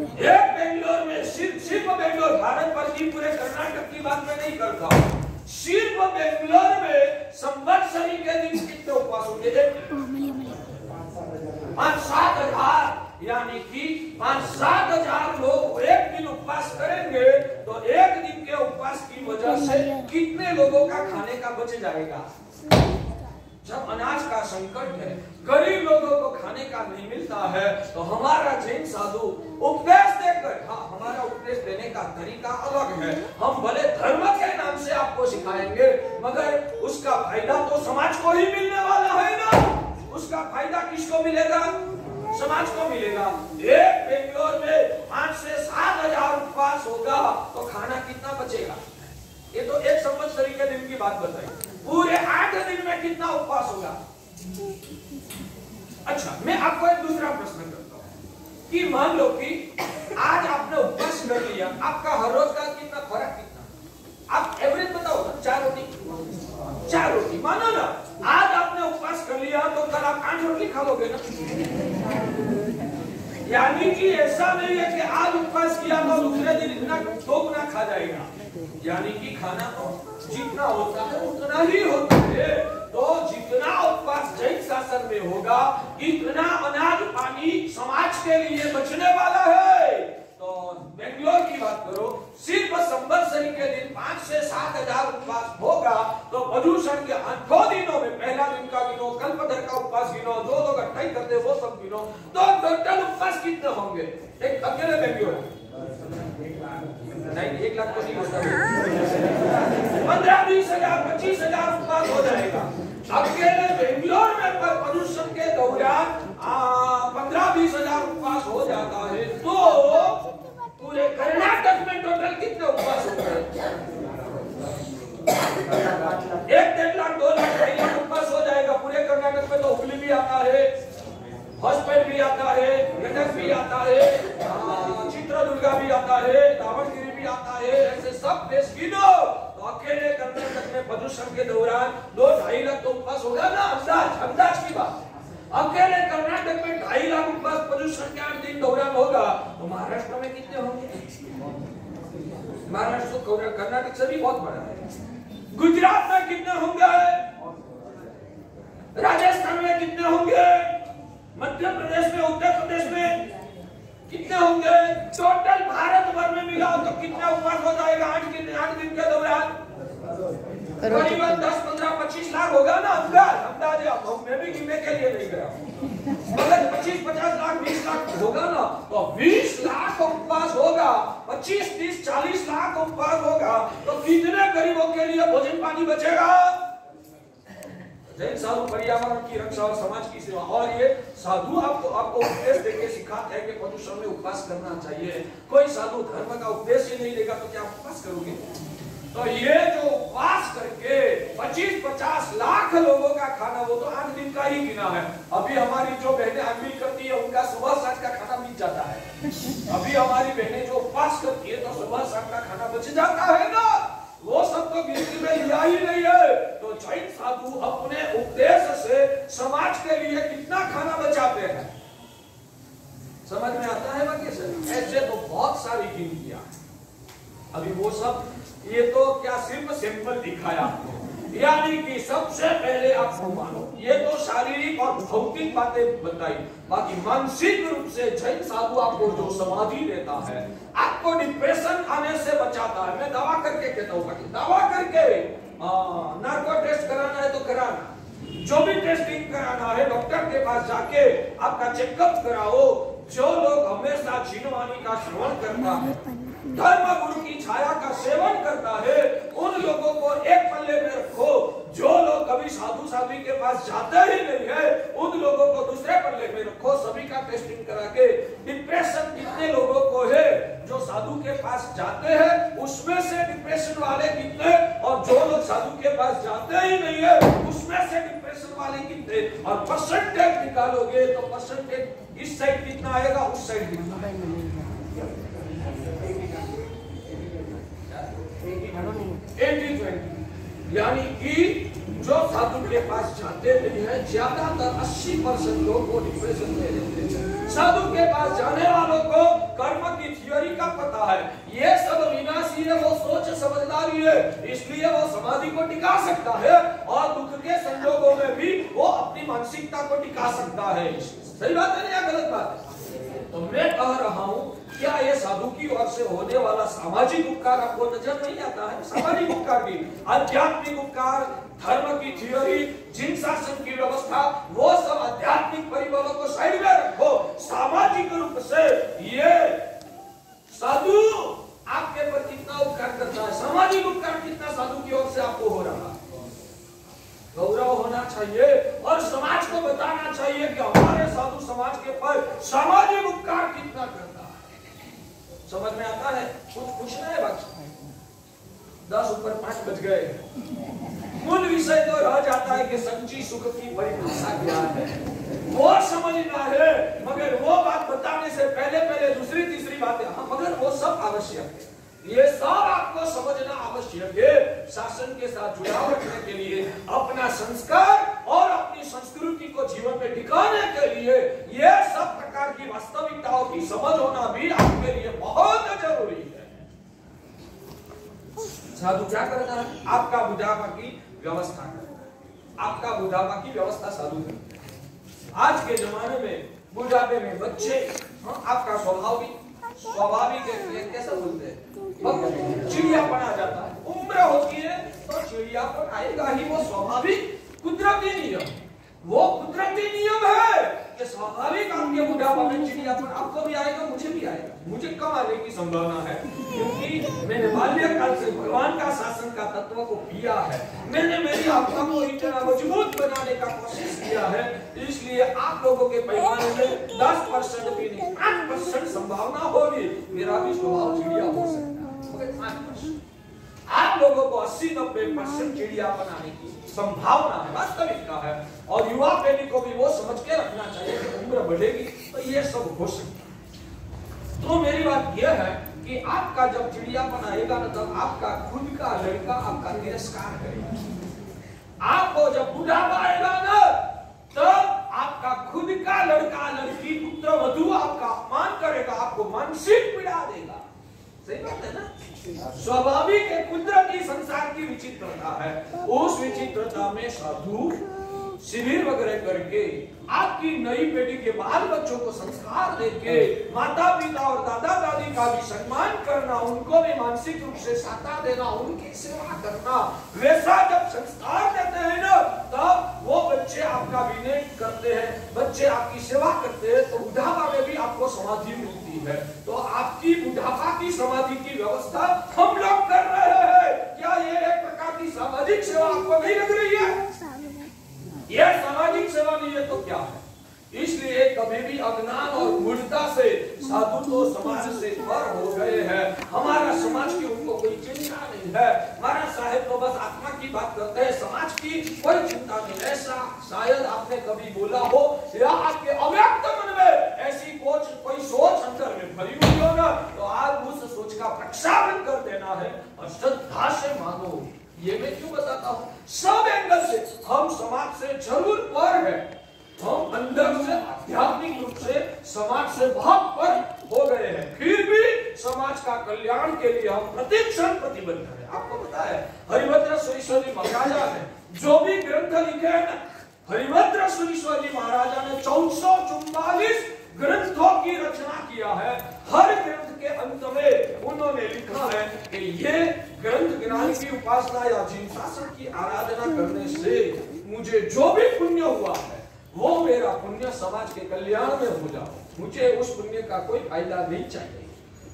एक बेंगलोर में, सिर्फ बेंगलोर, भारत पर की पूरे कर्नाटक की बात मैं नहीं करता हूं, सिर्फ बेंगलोर में संवत्सरी के दिन कितने उपवास होंगे? 5-7 हजार, यानी कि 5-7 हजार लोग एक दिन उपवास करेंगे तो एक दिन के उपवास की वजह से कितने लोगों का खाने का बच जाएगा? जब अनाज का संकट है, गरीब लोगों को खाने का नहीं मिलता है, तो हमारा जैन साधु उपदेश देकर, हाँ हमारा उपदेश देने का तरीका अलग है। हम भले धर्म के नाम से आपको सिखाएंगे, मगर उसका फायदा तो समाज को ही मिलने वाला है ना। उसका फायदा किसको मिलेगा? समाज को मिलेगा। एक बेंगलोर में 5 से 7 हजार उपवास होगा तो खाना कितना बचेगा? ये तो एक संवत्सरी के दिन की बात बताई। पूरे 8 दिन में कितना उपवास होगा? अच्छा, मैं आपको एक दूसरा प्रश्न करता हूं कि मान लो कि आज आपने उपवास कर लिया, आपका हर रोज का कितना फर्क कितना? आप एवरेज बताओ ना, 4 रोटी मानो ना। आज आपने उपवास कर लिया तो कल आप 8 रोटी खा लोगे ना। यानी कि ऐसा नहीं है कि आज उपवास किया तो दूसरे दिन इतना 2 गुना खा जाएगा। यानी कि खाना जितना होता है उतना ही होता है। तो जितना उपवास जैन शासन में होगा, इतना अनाज पानी समाज के लिए बचने वाला है। तो बेंगलोर की बात करो, सिर्फ संवत्सरी के दिन 5 से 7 हजार उपवास होगा तो प्रदूषण के 8 दिनों में, पहला दिन का गिनो, कल्पधर का उपवास गिनो, जो लोग 28 करते वो सब गिनो, तो टोटल उपवास कितने होंगे? एक अकेले बेंगलोर नहीं, 1 लाख तो नहीं होता, 15-20 हजार 25 हजार उपवास हो जाएगा अकेले बेंगलोर में। प्रदूषण के दौरान 15-20 हजार उपवास हो जाता है तो पूरे कर्नाटक में टोटल कितने उपवास होते हैं? 1-1.5 लाख 2 लाख 2.5 लाख उपवास हो जाएगा पूरे कर्नाटक में। तो हुगली भी आता है, हॉस्पेट भी आता है, गंडक भी आता है, चित्रदुर्गा भी आता है, दावणगिरी भी आता है, ऐसे सब प्लेस गिनो तो अकेले कर्नाटक में प्रदूषण के दौरान 2-2.5 लाख तो उपवास होगा ना। अंदाज की बात, अकेले कर्नाटक में 2.5 लाख उपवास प्रदूषण के 8 दिन दौरान होगा तो महाराष्ट्र में कितने होंगे? महाराष्ट्र तो कर्नाटक से भी बहुत बड़ा है। गुजरात में कितने होंगे? राजस्थान में कितने होंगे? मध्य प्रदेश में, उत्तर प्रदेश में कितने होंगे? टोटल भारत भर में मिलाओ तो कितना उपवास हो जाएगा 8 दिन के दौरान? करीबन 10, 15, 25 लाख होगा ना। अंदाज मैं भी गिनने के लिए नहीं गया, मगर 25, 50 लाख, 20 लाख होगा ना। तो 20 लाख उपवास होगा, 25, 30, 40 लाख उपवास होगा तो कितने गरीबों के लिए भोजन पानी बचेगा? जैन साधु पर्यावरण की रक्षा और समाज की सेवा। और ये साधु आपको उपदेश देके सिखाते हैं कि प्रदूषण में उपवास करना चाहिए। कोई साधु धर्म का उपदेश ही नहीं देगा तो क्या उपवास करोगे? तो ये जो उपवास करके 25-50 लाख लोगों का खाना, वो तो 8 दिन का ही गिना है। अभी हमारी जो बहनें अनमिल करती है उनका सुबह साँझ का खाना मिल जाता है। अभी हमारी बहनें जो उपवास करती है तो सुबह साँझ का खाना बच जाता है ना। वो सब तो गिनती में लिया ही नहीं है। तो जैन साधु अपने उपदेश से समाज के लिए कितना खाना बचाते हैं समझ में आता है बाकी सर? ऐसे तो बहुत सारी गिनतियां। अभी वो सब, ये तो क्या सिर्फ सिंपल दिखाया आपको, यानी कि सबसे पहले आपको मानो, ये तो शारीरिक और भौतिक बातें बताई। बाकी मानसिक रूप से जैन साधु आपको जो समाधि देता है, आपको डिप्रेशन आने से बचाता है। मैं दावा करके कहता हूँ, दावा करके नार्को टेस्ट कराना है तो कराना, जो भी टेस्टिंग कराना है डॉक्टर के पास जाके आपका चेकअप कराओ। जो लोग हमेशा जीनवाणी का श्रवण करता है, धर्म गुरु की छाया का सेवन करता है, उन लोगों को एक पल्ले में रखो। जो लोग कभी साधु साध्वी के पास जाते ही नहीं है, उन लोगों को दूसरे पल्ले में रखो। सभी का टेस्टिंग करा के डिप्रेशन कितने लोगों को है जो साधु के पास जाते हैं, उसमें से डिप्रेशन वाले कितने, और जो लोग साधु के पास जाते ही नहीं है उसमें से डिप्रेशन वाले कितने, और परसेंटेज निकालोगे तो परसेंटेज इस साइड कितना आएगा, उस साइड कितना आएगा। 80-20, यानी कि जो साधु के पास जाते नहीं है, ज्यादातर 80% लोग वो डिप्रेशन में रहते हैं। साधु के पास जाने वालों को कर्म की थियोरी का पता है, ये सब विनाशी है, वो सोच समझदारी है, इसलिए वो समाधि को टिका सकता है और दुख के संजोगों में भी वो अपनी मानसिकता को टिका सकता है। सही बात है या गलत बात है? तो मैं कह रहा हूं, क्या ये साधु की ओर से होने वाला सामाजिक उपकार आपको नजर नहीं आता है? सामाजिक उपकार भी, आध्यात्मिक उपकार, धर्म की थियोरी, जिन शासन की व्यवस्था, वो सब आध्यात्मिक परिबलों को साइड में रखो। सामाजिक रूप से ये साधु आपके पर कितना उपकार करता है, सामाजिक उपकार कितना साधु की ओर से आपको हो रहा है, गौरव होना चाहिए और समाज को बताना चाहिए कि हमारे साधु समाज के पर सामाजिक उपकार कितना करता है। समझ में आता है? कुछ पूछना है बाकी? 10 ऊपर 5 बज गए। मूल विषय तो रह जाता है कि सच्ची सुख की परिभाषा क्या है, वो समझना है। मगर वो बात बताने से पहले दूसरी तीसरी बातें, हाँ मगर वो सब आवश्यक है, ये सब आपको समझना आवश्यक है। शासन के साथ जुड़ाव रखने के लिए, अपना संस्कार और अपनी संस्कृति को जीवन में टिकाने के लिए ये सब प्रकार की वास्तविकताओं की समझ होना भी आपके लिए बहुत जरूरी है। साधु क्या करना है? आपका बुढ़ापा की व्यवस्था करना है। आपका बुढ़ापा की व्यवस्था साधु करना है। आज के जमाने में बुढ़ापे में बच्चे, आपका स्वाभाविक है, कैसा बोलते हैं, चिड़ियापन आ जाता है। उम्र होती है तो चिड़ियापन आएगा ही, वो स्वाभाविक कुदरती नियम, वो कुदरती नियम है कि स्वाभाविक आपके बुढ़ापा में चिड़ियापन आपको भी आएगा, मुझे भी आएगा। मुझे कम आने की संभावना है क्योंकि मैंने बाल्यकाल से भगवान का शासन का तत्व को पिया है, मैंने मेरी आत्मा को इतना मजबूत बनाने का कोशिश किया है, इसलिए आप लोगों के पैमाने में 10% भी नहीं 5% संभावना होगी मेरा भी स्वभाव चिड़िया हो सकता है। 5% आप लोगों को 80-90% चिड़िया बनाने की संभावना है, वास्तविकता है। और युवा पीढ़ी को भी वो समझ के रखना चाहिए कि उम्र बढ़ेगी तो ये सब हो सकता है। तो मेरी बात यह है कि आपका जब चिड़ियापन आएगा ना, तब आपका खुद का लड़का आपका तिरस्कार करेगा। आपको जब बुढ़ापा आएगा ना, तब आपका खुद का लड़का लड़की पुत्र वधु आपका अपमान करेगा, आपको मानसिक पीड़ा देगा। सही बात है ना? स्वाभाविक कुदरती संसार की विचित्रता है। उस विचित्रता में साधु शिविर वगैरह करके आपकी नई पीढ़ी के बाल बच्चों को संस्कार देके, माता पिता और दादा दादी का भी सम्मान करना, उनको भी मानसिक रूप से सहायता देना, उनकी सेवा करना, वैसा जब संस्कार देते हैं ना, तब वो बच्चे आपका विनय करते हैं, बच्चे आपकी सेवा करते हैं, तो बुढ़ापा में भी आपको समाधि मिलती है। तो आपकी बुढ़ापा की समाधि की व्यवस्था हम लोग कर रहे हैं। क्या ये एक प्रकार की सामाजिक सेवा आपको नहीं लग रही है? यह सामाजिक सेवा नहीं है तो क्या है? इसलिए कभी भी अज्ञान और मूर्खता से साधु तो समाज से पर हो गए हैं। हमारा समाज की उनको कोई चिंता नहीं है। महाराज साहेब तो बस आत्मा की बात करते हैं, समाज की कोई चिंता नहीं। ऐसा शायद आपने कभी बोला हो या आपके अव्यक्त मन में ऐसी कोई सोच अंदर में भरी हुई हो ना, तो आज उस सोच का प्रक्षालन कर देना है और श्रद्धा से मानो। ये मैं क्यों बताता हूँ? सब एंगल से हम समाज से जरूर पर है, हम अंदर से आध्यात्मिक रूप से समाज से बहुत पर हो गए हैं, फिर भी समाज का कल्याण के लिए हम प्रतिक्षण प्रतिबद्ध हैं। आपको पता है हरिभद्र सुरीश्वर जी महाराजा ने जो भी ग्रंथ लिखे हैं ना, हरिभद्र सुरीश्वर जी महाराजा ने 1444 ग्रंथों की रचना किया है। हर ग्रंथ के अंत में उन्होंने लिखा है कि ये ग्रंथ ज्ञान की उपासना या जिन शासन की आराधना करने से मुझे जो भी पुण्य हुआ है वो मेरा पुण्य समाज के कल्याण में हो जाए, मुझे उस पुण्य का कोई फायदा नहीं चाहिए।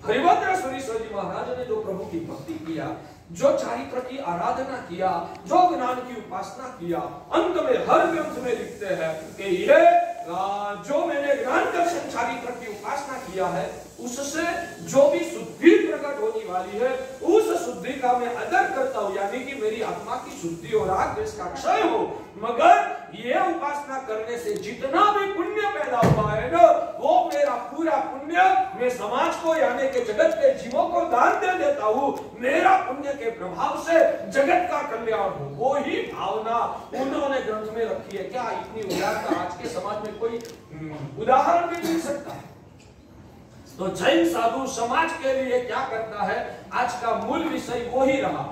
हरिभद्र सुरीश्वर जी महाराज ने जो प्रभु की भक्ति किया, जो चारित्र की आराधना किया, जो ज्ञान की उपासना किया, अंत में हर ग्रंथ में लिखते हैं कि ये जो मैंने ज्ञान दर्शन चारित्र की उपासना किया है, उससे जो भी शुद्धि प्रकट होने वाली है, उस शुद्धि का मैं आदर करता हूँ, यानी कि मेरी आत्मा की शुद्धि और राग द्वेष का क्षय हो। मगर ये उपासना करने से जितना भी पुण्य पैदा हुआ है ना, वो मेरा पूरा पुण्य मैं समाज को यानी कि जगत के जीवों को दान दे देता हूँ। मेरा पुण्य के प्रभाव से जगत का कल्याण हो, वो ही भावना उन्होंने ग्रंथ में रखी है। क्या इतनी उदारता आज के समाज में कोई उदाहरण भी मिल सकता है? तो तो जैन साधु समाज के लिए क्या करता है, आज का मूल विषय वही रहा।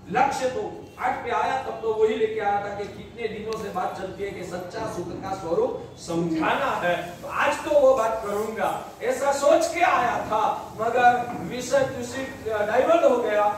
लक्ष्य तो आज पे आया तब तो वही लेके आया था कि कितने दिनों से बात चलती है कि सच्चा सुख का स्वरूप समझाना है, तो आज तो वो बात करूंगा ऐसा सोच के आया था, मगर विषय डाइवर्ट हो गया।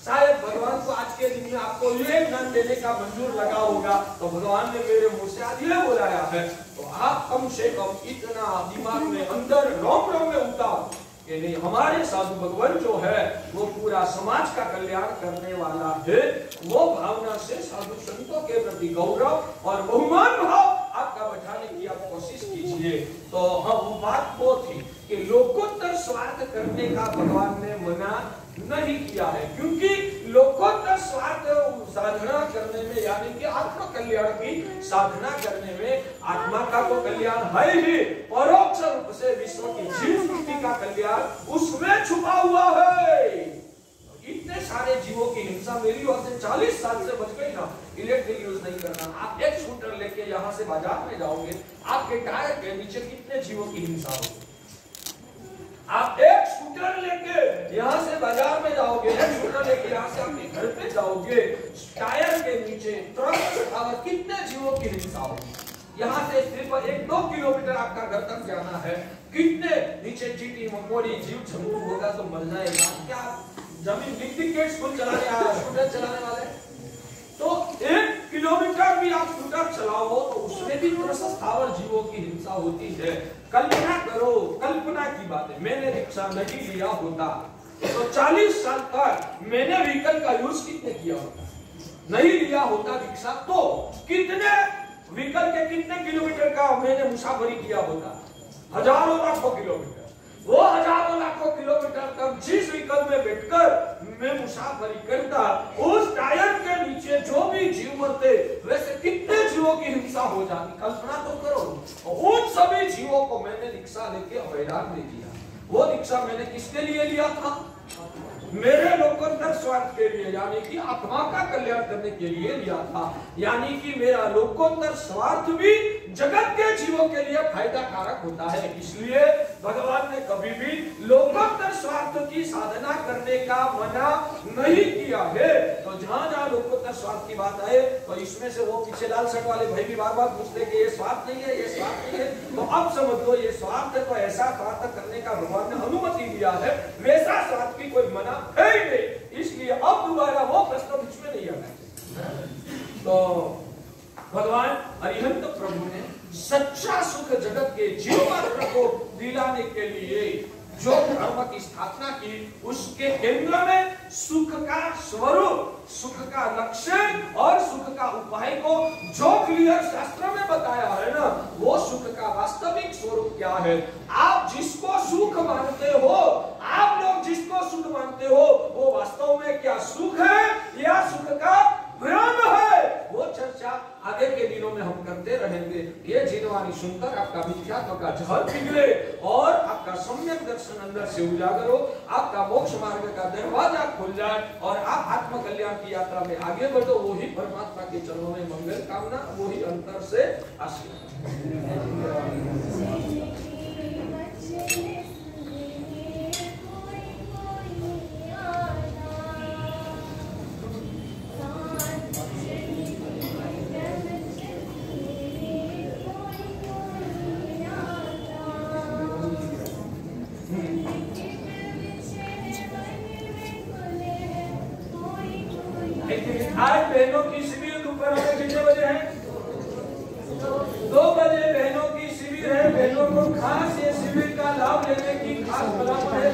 शायद भगवान को आज के दिन में आपको ये ज्ञान देने का मंजूर लगा होगा, तो भगवान ने मेरे मुंह से आज ये बुलाया है, तो आप कम से कम इतना दिमाग में अंदर रोम रोम में उतार कि नहीं, हमारे साधु भगवान जो है वो पूरा समाज का कल्याण करने वाला है। वो भावना से साधु संतों के प्रति गौरव और बहुमान भाव आपका बैठाने की आप कोशिश कीजिए। तो हम बात वो थी कि लोकोत्तर स्वार्थ करने का भगवान ने मना नहीं किया है, क्योंकि लोकोत्तर स्वार्थ साधना करने में यानी कि आत्म कल्याण की साधना करने में आत्मा का तो कल्याण है ही, परोक्ष रूप से विश्व की जीव सृष्टि का कल्याण उसमें छुपा हुआ है। इतने सारे जीवों की हिंसा मेरी ओर से 40 साल से बच गई ना। इलेक्ट्रिक यूज नहीं करना, आप एक स्कूटर लेके यहाँ से बाजार में जाओगे, आपके टायर के नीचे कितने जीवों की हिंसा होगी। आप एक स्कूटर लेके यहाँ से बाजार में जाओगे, एक स्कूटर लेके यहाँ से अपने घर पे जाओगे, टायर के नीचे ट्रक कितने जीवों की हिंसा होगी। यहाँ से सिर्फ 1-2 किलोमीटर आपका घर तक जाना है, कितने नीचे चींटी मकोड़ी जीव जंतु होगा तो मर जाएगा। क्या जमीन बिग स्कूल चलाने आया स्कूटर चलाने वाले, तो 1 किलोमीटर भी आप स्कूटर चलाओ तो उसमें भी स्थावर जीवों की हिंसा होती है। कल्पना करो, कल्पना की बात है, मैंने रिक्शा नहीं लिया होता तो 40 साल तक मैंने व्हीकल का यूज कितने किया होता, नहीं लिया होता रिक्शा तो कितने व्हीकल के कितने किलोमीटर का मैंने मुसाफरी किया होता, हजारों लाखों किलोमीटर। वो हजारों लाखों किलोमीटर तक जिस व्हीकल में बैठकर मैं मुसाफरी करता, उस टायर के नीचे जो भी जीव मरते वैसे कितने जीवों की हिंसा हो जाती, कल्पना तो करो। उन सभी जीवों को मैंने रिक्शा लेके हैरान दे दिया। वो रिक्शा मैंने किसके लिए लिया था, मेरे लोकोत्तर स्वार्थ के लिए, यानी कि आत्मा का कल्याण करने के लिए लिया था। यानी कि मेरा लोकोत्तर स्वार्थ भी जगत के जीवों के लिए फायदा कारक होता है। इसलिए भगवान ने कभी भी लोकोत्तर स्वार्थ की साधना करने का मना नहीं किया है। तो जहां जहां लोकोत्तर स्वार्थ की बात आए तो इसमें से वो पीछे लाल शर्ट वाले भाई भी बार बार पूछते कि ये स्वार्थ नहीं है, ये स्वार्थ नहीं है, तो अब समझ लो ये स्वार्थ है, तो ऐसा स्वार्थ करने का भगवान ने अनुमति दिया है, वैसा स्वार्थ की कोई मना है ही नहीं। इसलिए अब दोबारा वो प्रश्न बीच में नहीं आना। तो भगवान अरिहंत प्रभु ने सच्चा सुख जगत के जीव मात्र को दिलाने के लिए जो धर्म की स्थापना की, उसके केंद्र में सुख का स्वरूप, सुख का लक्ष्य और सुख का उपाय को जो क्लियर शास्त्र में बताया है ना, वो सुख का वास्तविक स्वरूप क्या है। आप जिसको सुख मानते हो, आप लोग जिसको सुख मानते हो, वो वास्तव में क्या सुख है या सुख का भ्रम है, वो चर्चा आगे के दिनों में हम करते रहेंगे। ये जीववाणी सुनकर आपका मिथ्यात्व का जहर पिघले और आपका सम्यक दर्शन अंदर से उजागर हो, आपका मोक्ष मार्ग का दरवाजा खुल जाए और आप आत्म कल्याण की यात्रा में आगे बढ़ो। वही परमात्मा के चरणों में मंगल कामना, वही अंतर से आशीर्वाद। आज बहनों की शिविर दोपहर में कितने बजे है? 2 बजे बहनों की शिविर है। बहनों को खास ये शिविर का लाभ लेने की खास भलामण है।